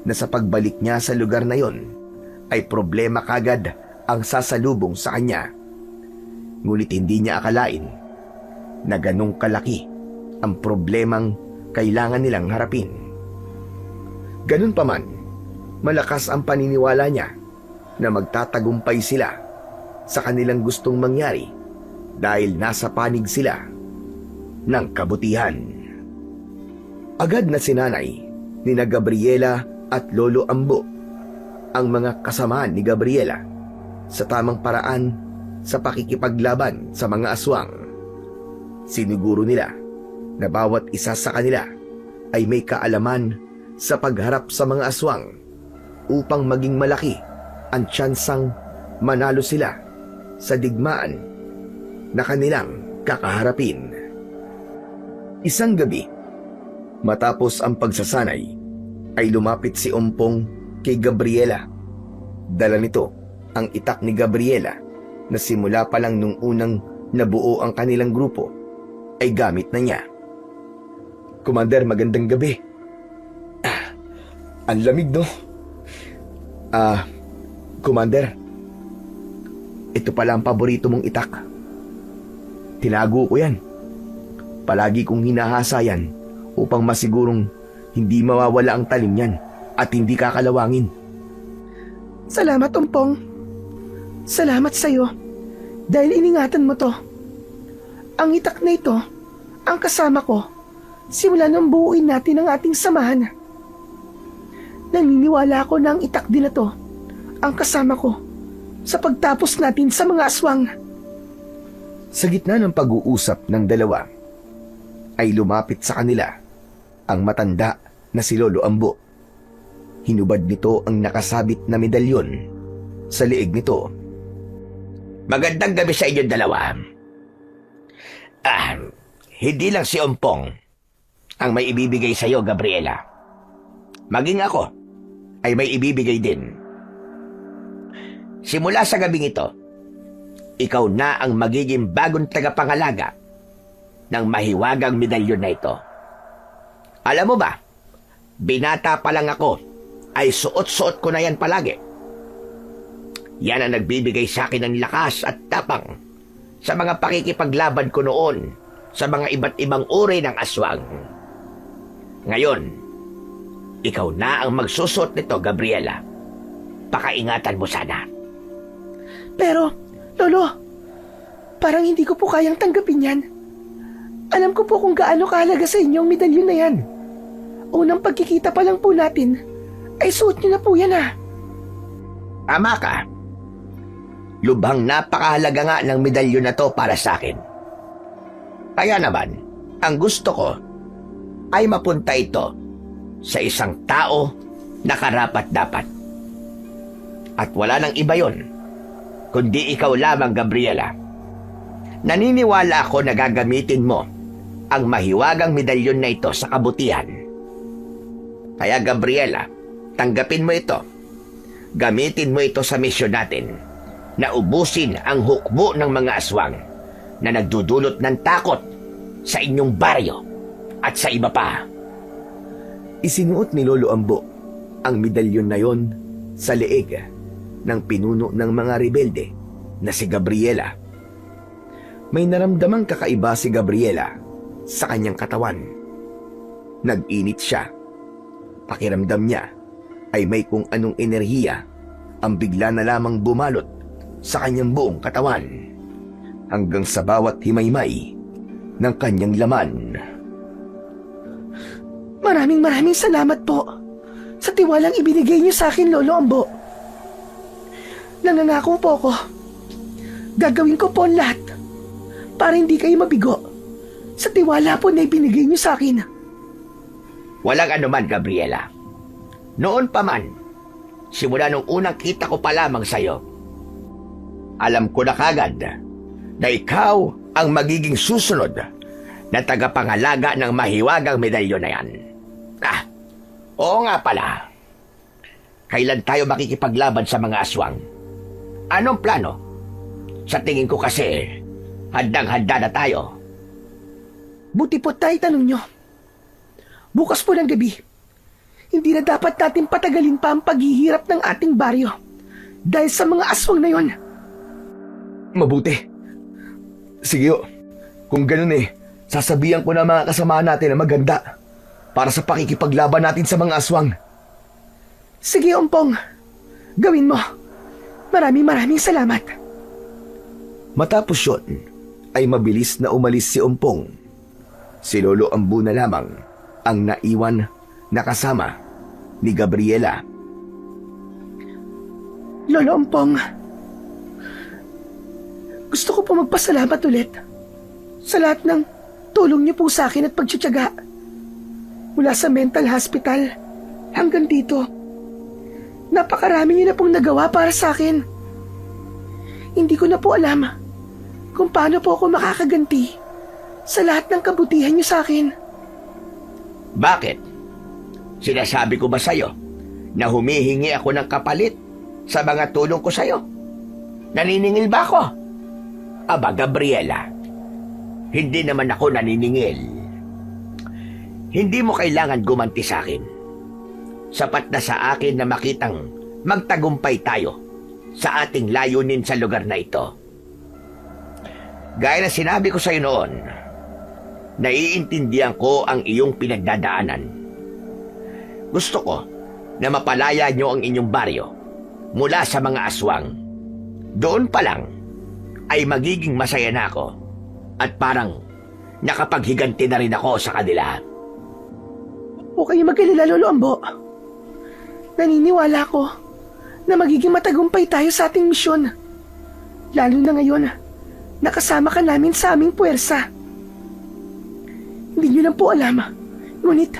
na sa pagbalik niya sa lugar na yon ay problema kagad ang sasalubong sa kanya. Ngunit hindi niya akalain na ganong kalaki ang problemang kailangan nilang harapin. Ganun pa man, malakas ang paniniwala niya na magtatagumpay sila sa kanilang gustong mangyari dahil nasa panig sila ng kabutihan. Agad na sinanay ni na Gabriela at Lolo Ambo ang mga kasamaan ni Gabriela sa tamang paraan sa pakikipaglaban sa mga aswang. Siniguro nila na bawat isa sa kanila ay may kaalaman sa pagharap sa mga aswang upang maging malaki ang tsansang manalo sila sa digmaan na kanilang kakaharapin. Isang gabi, matapos ang pagsasanay, ay lumapit si Umpong kay Gabriela. Dala nito ang itak ni Gabriela na simula pa lang nung unang nabuo ang kanilang grupo ay gamit na niya. Commander, magandang gabi. Ang lamig, no? Commander, ito pala ang paborito mong itak. Tinago ko yan. Palagi kong hinahasa yan upang masigurong hindi mawawala ang talim niyan at hindi kakalawangin. Salamat, Umpong. Salamat sa'yo dahil iningatan mo to. Ang itak na ito, ang kasama ko, simula nang buuin natin ang ating samahan. Naniniwala ako na ang itak din na to, ang kasama ko, sa pagtapos natin sa mga aswang. Sa gitna ng pag-uusap ng dalawa, ay lumapit sa kanila ang matanda na si Lolo Ambo. Hinubad nito ang nakasabit na medalyon sa liig nito. Magandang gabi sa inyong dalawa. Hindi lang si Umpong ang may ibibigay sa iyo, Gabriela. Maging ako ay may ibibigay din. Simula sa gabing ito, ikaw na ang magiging bagong tagapangalaga ng mahiwagang medalyon na ito. Alam mo ba, binata pa lang ako ay suot-suot ko na yan palagi. Yan ang nagbibigay sa akin ng lakas at tapang sa mga pakikipaglaban ko noon sa mga iba't ibang uri ng aswang. Ngayon, ikaw na ang magsusuot nito, Gabriela. pakaingatan mo sana. Pero, Lolo, parang hindi ko po kayang tanggapin yan. Alam ko po kung gaano kahalaga sa inyo ang medalyon na yan. Unang pagkikita pa lang po natin, ay suot niyo na po yan ah. Ama ka. Lubhang napakahalaga nga ng medalyon na to para sa akin. Kaya naman, ang gusto ko ay mapunta ito sa isang tao na karapat-dapat. At wala nang iba yon, kundi ikaw lamang, Gabriela. Naniniwala ako na gagamitin mo ang mahiwagang medalyon na ito sa kabutihan. Kaya, Gabriela, tanggapin mo ito. Gamitin mo ito sa misyon natin na ubusin ang hukbo ng mga aswang na nagdudulot ng takot sa inyong baryo at sa iba pa. Isinuot ni Lolo Ambo ang medalyon na yon sa leeg ng pinuno ng mga rebelde na si Gabriela. May naramdamang kakaiba si Gabriela sa kanyang katawan. Nag-init siya. Pakiramdam niya ay may kung anong enerhiya ang bigla na lamang bumalot sa kanyang buong katawan hanggang sa bawat himaymay ng kanyang laman. Maraming salamat po sa tiwalang ibinigay niyo sa akin, Lolo Ambo. Nangangako po ako. Gagawin ko po ang lahat para hindi kayo mabigo sa tiwala po na ibinigay niyo sa akin. Walang anuman, Gabriela. Noon pa man, simula nung unang kita ko pa lamang sa'yo, alam ko na kagad na ikaw ang magiging susunod na tagapangalaga ng mahiwagang medalyon na yan. Oo nga pala. Kailan tayo makikipaglaban sa mga aswang? Anong plano? Sa tingin ko kasi, handang-handa na tayo. Buti po tayo tanong nyo. Bukas po ng gabi, hindi na dapat natin patagalin pa ang paghihirap ng ating baryo dahil sa mga aswang na yon. Mabuti. Sige o, kung ganun sasabihan ko na mga kasama natin na maganda para sa pakikipaglaban natin sa mga aswang. Sige, Ompong. Gawin mo. Maraming salamat. Matapos yun, ay mabilis na umalis si Ompong. Si Lolo Ambo na lamang ang naiwan na kasama ni Gabriela. Lolo Ompong, gusto ko po magpasalamat ulit sa lahat ng tulong niyo po sa akin at pagtsatsaga. Mula sa mental hospital hanggang dito. Napakarami niyo na pong nagawa para sa akin. Hindi ko na po alam kung paano po ako makakaganti sa lahat ng kabutihan niyo sa akin. Bakit? Sinasabi ko ba sa'yo na humihingi ako ng kapalit sa mga tulong ko sa'yo? Naniningil ba ako? Aba, Gabriela, hindi naman ako naniningil. Hindi mo kailangan gumanti sa akin. Sapat na sa akin na makitang magtagumpay tayo sa ating layunin sa lugar na ito. Gaya na sinabi ko sa iyo noon, naiintindihan ko ang iyong pinagdadaanan. Gusto ko na mapalaya niyo ang inyong baryo mula sa mga aswang. Doon pa lang ay magiging masaya na ako at parang nakapaghiganti na rin ako sa kanila. Huwag kayo mag-alala, Lolo Ambo. Naniniwala ko na magiging matagumpay tayo sa ating misyon. Lalo na ngayon, nakasama ka namin sa aming puwersa. Hindi nyo lang po alam, ngunit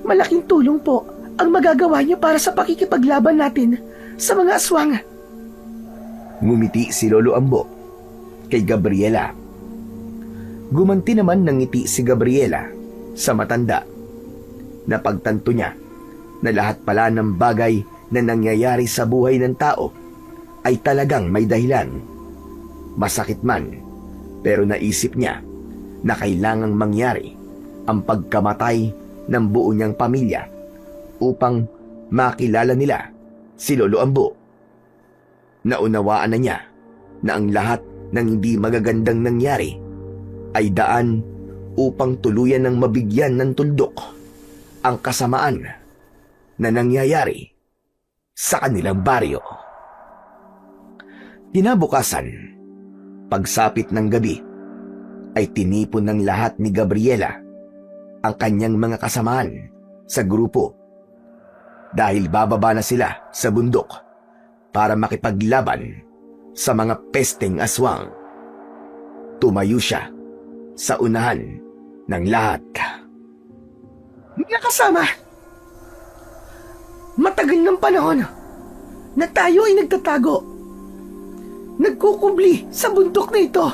malaking tulong po ang magagawa nyo para sa pakikipaglaban natin sa mga aswang. Ngumiti si Lolo Ambo kay Gabriela. Gumanti naman ng ngiti si Gabriela sa matanda. Napagtanto niya na lahat pala ng bagay na nangyayari sa buhay ng tao ay talagang may dahilan. Masakit man, pero naisip niya na kailangang mangyari ang pagkamatay ng buo niyang pamilya upang makilala nila si Lolo Ambo. Naunawaan na niya na ang lahat ng hindi magagandang nangyari ay daan upang tuluyan ng mabigyan ng tuldok ang kasamaan na nangyayari sa kanilang baryo. Kinabukasan, pagsapit ng gabi, ay tinipon ng lahat ni Gabriela ang kanyang mga kasamaan sa grupo dahil bababa na sila sa bundok para makipaglaban sa mga pesteng aswang. Tumayo siya sa unahan ng lahat. Mga kasama, matagal ng panahon na tayo ay nagtatago. Nagkukubli sa bundok na ito.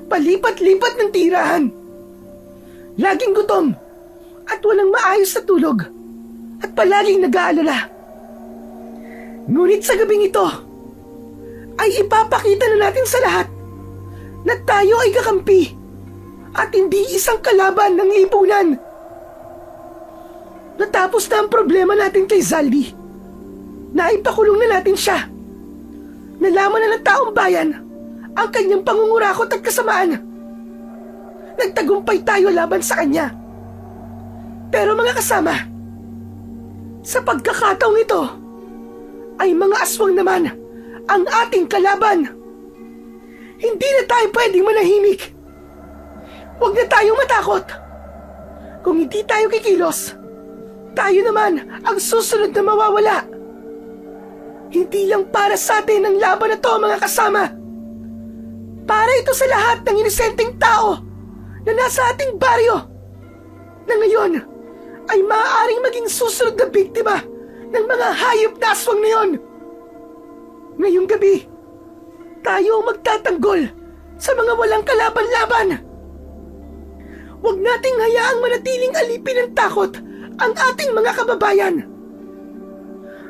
Palipat-lipat ng tirahan. Laging gutom at walang maayos na tulog at palaging nag-aalala. Ngunit sa gabing ito ay ipapakita na natin sa lahat na tayo ay kakampi at hindi isang kalaban ng lipunan. Natapos na ang problema natin kay Zaldi. Naipakulong na natin siya. Nalaman na ng taong bayan ang kanyang pangungurakot at kasamaan. Nagtagumpay tayo laban sa kanya. Pero mga kasama, sa pagkakataong ito, ay mga aswang naman ang ating kalaban. Hindi na tayo pwedeng manahimik. Huwag na tayong matakot. Kung hindi tayo kikilos, tayo naman ang susunod na mawawala. Hindi lang para sa atin ang laban na to, mga kasama. Para ito sa lahat ng inosenteng tao na nasa ating baryo na ngayon ay maaaring maging susunod na biktima ng mga hayop na aswang na yon. Ngayong gabi, tayo ang magtatanggol sa mga walang kalaban-laban. Huwag nating hayaang manatiling alipin ng takot ang ating mga kababayan.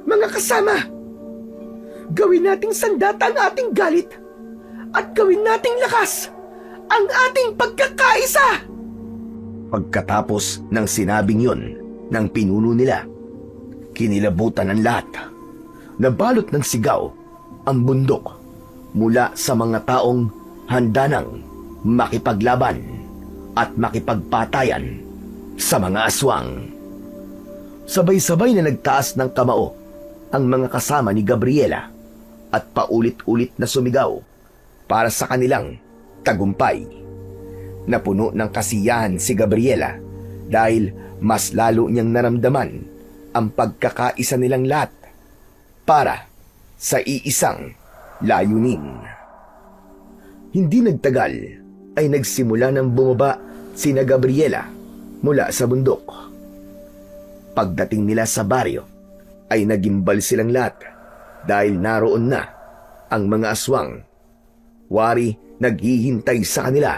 Mga kasama, gawin nating sandata ang ating galit at gawin nating lakas ang ating pagkakaisa. Pagkatapos ng sinabing yun ng pinuno nila, kinilabutan ng lahat. Nabalot ng sigaw ang bundok mula sa mga taong handa nang makipaglaban at makipagpatayan sa mga aswang. Sabay-sabay na nagtaas ng kamao ang mga kasama ni Gabriela at paulit-ulit na sumigaw para sa kanilang tagumpay. Napuno ng kasiyahan si Gabriela dahil mas lalo niyang naramdaman ang pagkakaisa nilang lahat para sa iisang layunin. Hindi nagtagal ay nagsimula ng bumaba sina Gabriela mula sa bundok. Pagdating nila sa baryo ay nagimbal silang lahat dahil naroon na ang mga aswang. Wari naghihintay sa kanila.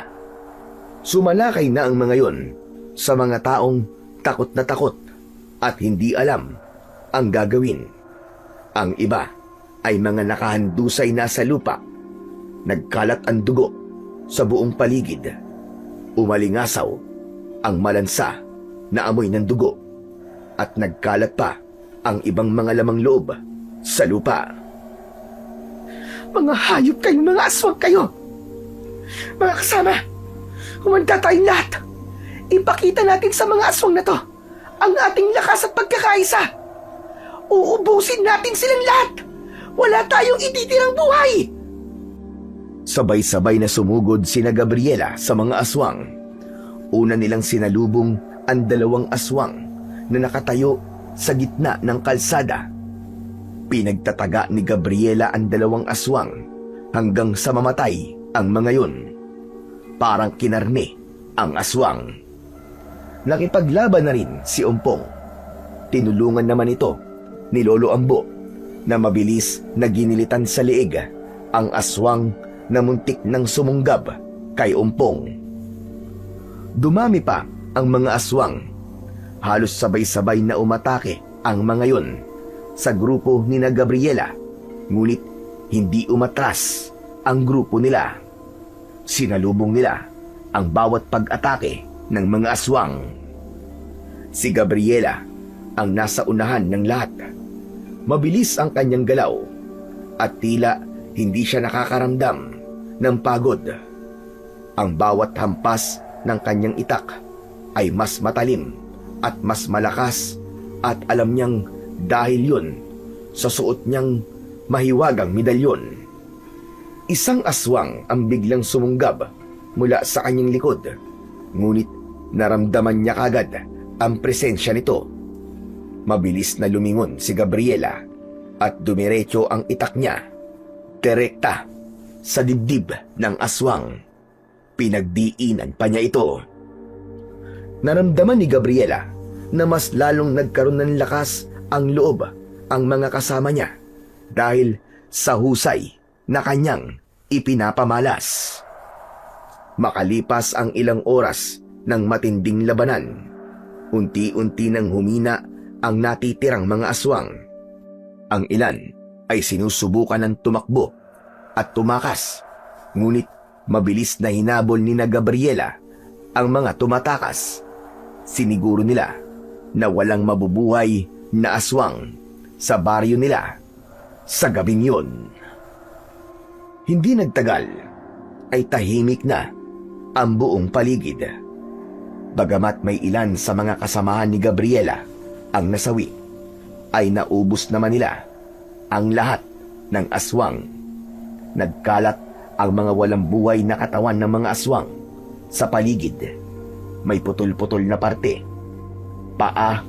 Sumalakay na ang mga yon sa mga taong takot na takot at hindi alam ang gagawin. Ang iba ay mga nakahandusay na sa lupa. Nagkalat ang dugo sa buong paligid. Umalingasaw ang malansa na amoy ng dugo at nagkalat pa ang ibang mga lamang loob sa lupa. Mga hayop kayong mga aswang kayo! Mga kasama, humanda tayong lahat. Ipakita natin sa mga aswang na to ang ating lakas at pagkakaisa. Uubusin natin silang lahat. Wala tayong ititirang buhay. Sabay-sabay na sumugod sina Gabriela sa mga aswang. Una nilang sinalubong ang dalawang aswang na nakatayo sa gitna ng kalsada. Pinagtataga ni Gabriela ang dalawang aswang hanggang sa mamatay ang mga yun. Parang kinarne ang aswang. Nakipaglaban na rin si Ompong. Tinulungan naman ito ni Lolo Ambo na mabilis na ginilitan sa leeg ang aswang na muntik ng sumunggab kay Ompong. Dumami pa ang mga aswang. Halos sabay-sabay na umatake ang mga yon sa grupo ni na Gabriela, ngunit hindi umatras ang grupo nila. Sinalubong nila ang bawat pag-atake ng mga aswang. Si Gabriela ang nasa unahan ng lahat. Mabilis ang kanyang galaw at tila hindi siya nakakaramdam ng pagod. Ang bawat hampas ng kanyang itak ay mas matalim at mas malakas at alam niyang dahil yun sa suot niyang mahiwagang medalyon. Isang aswang ang biglang sumunggab mula sa kanyang likod, ngunit naramdaman niya kagad ang presensya nito. Mabilis na lumingon si Gabriela at dumiretso ang itak niya, direkta sa dibdib ng aswang. Pinagdiinan pa niya ito. Naramdaman ni Gabriela na mas lalong nagkaroon ng lakas ang loob ang mga kasama niya dahil sa husay na kanyang ipinapamalas. Makalipas ang ilang oras ng matinding labanan, unti-unti nang humina ang natitirang mga aswang. Ang ilan ay sinusubukan ng tumakbo at tumakas, ngunit mabilis na hinabol ni na Gabriela ang mga tumatakas. Siniguro nila na walang mabubuhay na aswang sa baryo nila sa gabing yun. Hindi nagtagal ay tahimik na ang buong paligid. Bagamat may ilan sa mga kasamahan ni Gabriela ang nasawi, ay naubos naman nila ang lahat ng aswang. Nagkalat ang mga walang buhay na katawan ng mga aswang sa paligid. May putol-putol na parte, paa,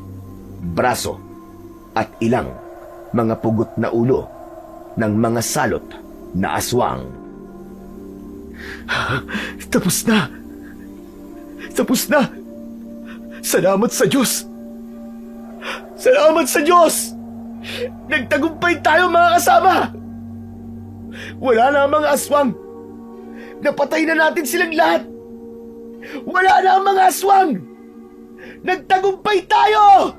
braso, at ilang mga pugot na ulo ng mga salot na aswang. Tapos na! Tapos na! Salamat sa Diyos! Salamat sa Diyos! Nagtagumpay tayo mga kasama! Wala na ang mga aswang! Napatay na natin silang lahat! Wala na ang mga aswang! Nagtagumpay tayo!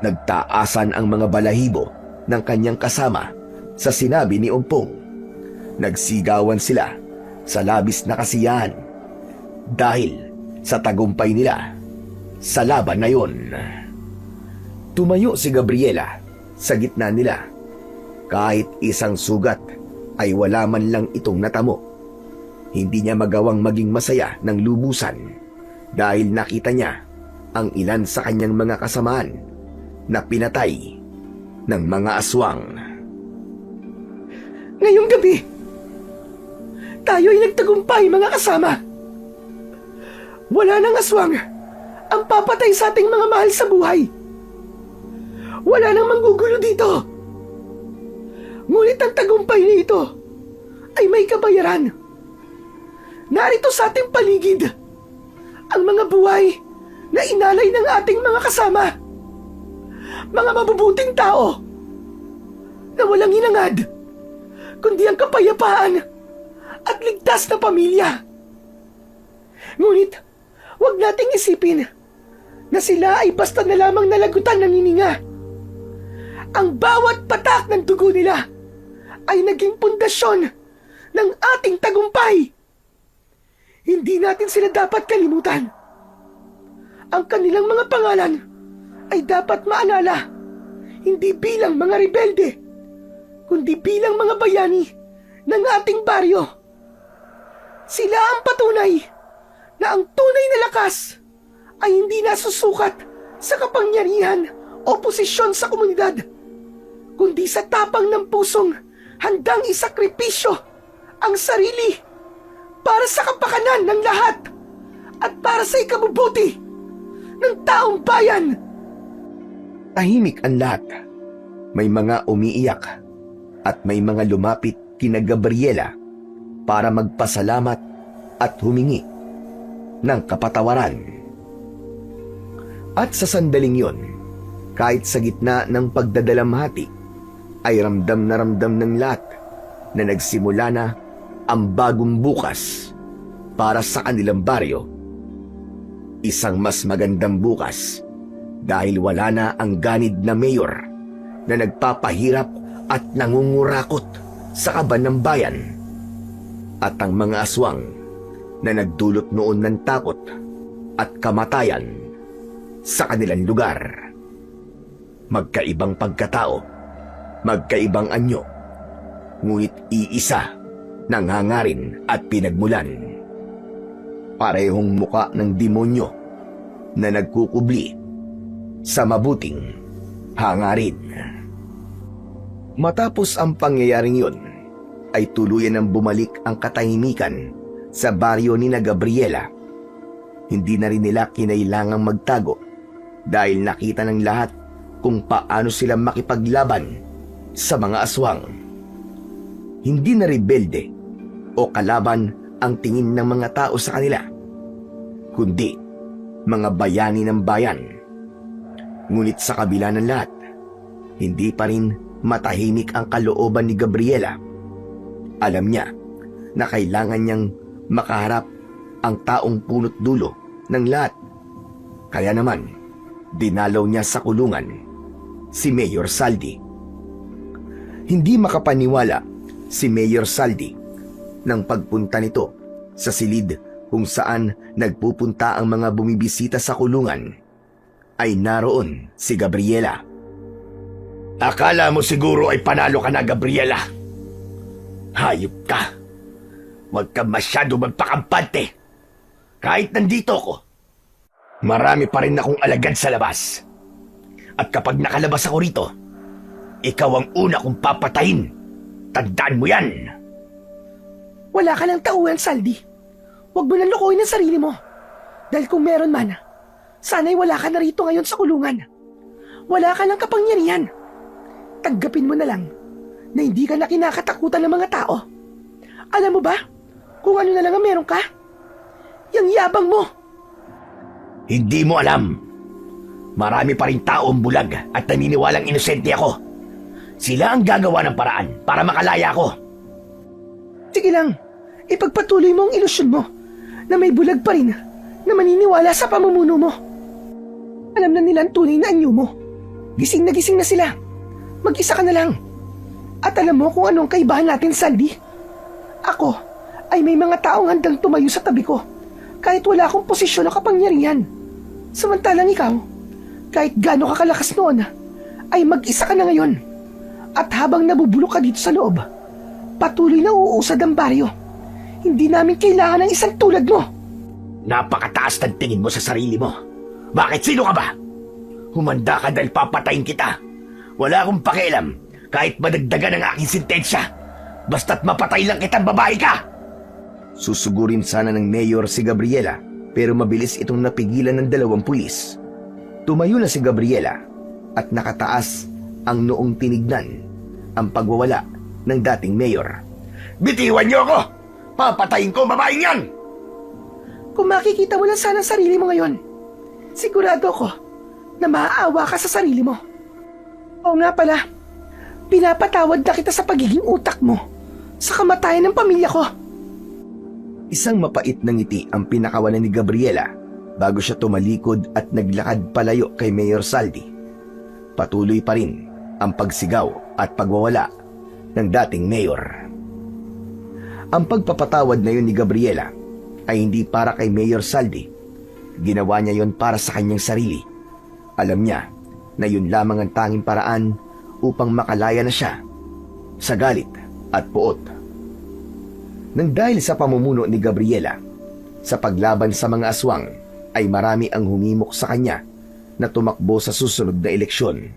Nagtaasan ang mga balahibo ng kanyang kasama sa sinabi ni Ompong. Nagsigawan sila sa labis na kasiyahan dahil sa tagumpay nila sa laban na yon. Tumayo si Gabriela sa gitna nila. Kahit isang sugat ay wala man lang itong natamo. Hindi niya magawang maging masaya ng lubusan dahil nakita niya ang ilan sa kanyang mga kasamaan na pinatay ng mga aswang. Ngayong gabi, tayo ay nagtagumpay mga kasama. Wala nang aswang ang papatay sa ating mga mahal sa buhay. Wala nang manggugulo dito. Ngunit ang tagumpay nito ay may kabayaran. Narito sa ating paligid ang mga buhay na inalay ng ating mga kasama. Mga mabubuting tao na walang hinangad, kundi ang kapayapaan at ligtas na pamilya. Ngunit, huwag nating isipin na sila ay basta na lamang nalagutan ng hininga. Ang bawat patak ng dugo nila ay naging pundasyon ng ating tagumpay. Hindi natin sila dapat kalimutan. Ang kanilang mga pangalan ay dapat maalala, hindi bilang mga rebelde, kundi bilang mga bayani ng ating baryo. Sila ang patunay na ang tunay na lakas ay hindi nasusukat sa kapangyarihan o posisyon sa komunidad, kundi sa tapang ng pusong handang isakripisyo ang sarili para sa kapakanan ng lahat at para sa ikabubuti ng taong bayan. Tahimik ang lahat. May mga umiiyak at may mga lumapit kina Gabriela para magpasalamat at humingi ng kapatawaran. At sa sandaling yon, kahit sa gitna ng pagdadalamhati, ay ramdam na ramdam ng lahat na nagsimula na ang bagong bukas para sa kanilang baryo. Isang mas magandang bukas dahil wala na ang ganid na mayor na nagpapahirap at nangungurakot sa kaban ng bayan, at ang mga aswang na nagdulot noon ng takot at kamatayan sa kanilang lugar. Magkaibang pagkatao, magkaibang anyo, ngunit iisa ng hangarin at pinagmulan. Parehong muka ng demonyo na nagkukubli sa mabuting hangarin. Matapos ang pangyayaring yun, ay tuluyan ng bumalik ang katahimikan sa baryo ni na Gabriela. Hindi na rin nila kinailangang magtago dahil nakita ng lahat kung paano sila makipaglaban sa mga aswang. Hindi na rebelde o kalaban ang tingin ng mga tao sa kanila, kundi mga bayani ng bayan. Ngunit sa kabila ng lahat, hindi pa rin matahimik ang kalooban ni Gabriela. Alam niya na kailangan niyang makaharap ang taong punot dulo ng lahat. Kaya naman, dinalaw niya sa kulungan si Mayor Saldi. Hindi makapaniwala si Mayor Saldi nang pagpunta nito sa silid kung saan nagpupunta ang mga bumibisita sa kulungan, ay naroon si Gabriela. Akala mo siguro ay panalo ka na, Gabriela. Hayop ka. Huwag ka masyado magpakampante. Kahit nandito ako, marami pa rin akong alagad sa labas. At kapag nakalabas ako rito, ikaw ang una kong papatayin. Tandaan mo yan. Wala ka ng tauhan, Saldi. Huwag mo nang lukuhin ang sarili mo. Dahil kung meron man, sana'y wala ka na rito ngayon sa kulungan. Wala ka ng kapangyarihan. Tanggapin mo na lang na hindi ka na kinakatakutan ng mga tao. Alam mo ba kung ano na lang ang meron ka? Yang yabang mo. Hindi mo alam. Marami pa rin taong bulag at naniniwalang inosente ako. Sila ang gagawa ng paraan para makalaya ko. Sige lang, ipagpatuloy mo ang ilusyon mo na may bulag pa rin na maniniwala sa pamumuno mo. Alam na nila ang tunay na anyo mo. Gising na sila. Mag-isa ka na lang. At alam mo kung anong kaibahan natin, Saldi? Ako ay may mga taong handang tumayo sa tabi ko kahit wala akong posisyon o kapangyarihan. Samantalang ikaw, kahit gaano ka kalakas noon, ay mag-isa ka na ngayon. At habang nabubulok ka dito sa loob, patuloy na uusad ang baryo. Hindi namin kailangan ng isang tulad mo. Napakataas ng tingin mo sa sarili mo. Bakit? Sino ka ba? Humanda ka dahil papatayin kita. Wala akong pakialam kahit madagdagan ang aking sentensya. Basta't mapatay lang kitang babae ka. Susugurin sana ng mayor si Gabriela, pero mabilis itong napigilan ng dalawang pulis. Tumayo na si Gabriela at nakataas ang noong tinignan ang pagwawala ng dating mayor. Bitiwan niyo ako! Papatayin ko ang babaeng yan! Kung makikita mo lang sana ang sarili mo ngayon, sigurado ko na maaawa ka sa sarili mo. Oo nga pala, pinapatawad na kita sa pagiging utak mo sa kamatayan ng pamilya ko. Isang mapait na ngiti ang pinakawalan ni Gabriela bago siya tumalikod at naglakad palayo kay Mayor Saldi. Patuloy pa rin ang pagsigaw at pagwawala ng dating mayor. Ang pagpapatawad na yun ni Gabriela ay hindi para kay Mayor Saldi. Ginawa niya yon para sa kanyang sarili. Alam niya na yun lamang ang tanging paraan upang makalaya na siya sa galit at puot. Nang dahil sa pamumuno ni Gabriela sa paglaban sa mga aswang, ay marami ang humimok sa kanya na tumakbo sa susunod na eleksyon.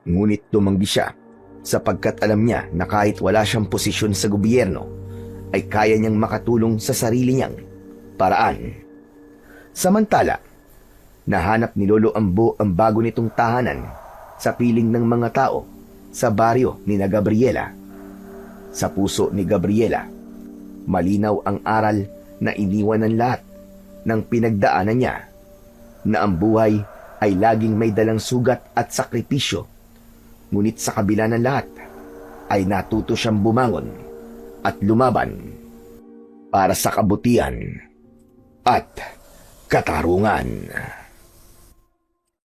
Ngunit tumanggi siya sapagkat alam niya na kahit wala siyang posisyon sa gobyerno, ay kaya niyang makatulong sa sarili niyang paraan. Samantala, nahanap ni Lolo Ambo ang bago nitong tahanan sa piling ng mga tao sa baryo ni na Gabriela. Sa puso ni Gabriela, malinaw ang aral na iniwan ng lahat ng pinagdaanan niya, na ang buhay ay laging may dalang sugat at sakripisyo. Ngunit sa kabila ng lahat, ay natuto siyang bumangon at lumaban para sa kabutihan at katarungan.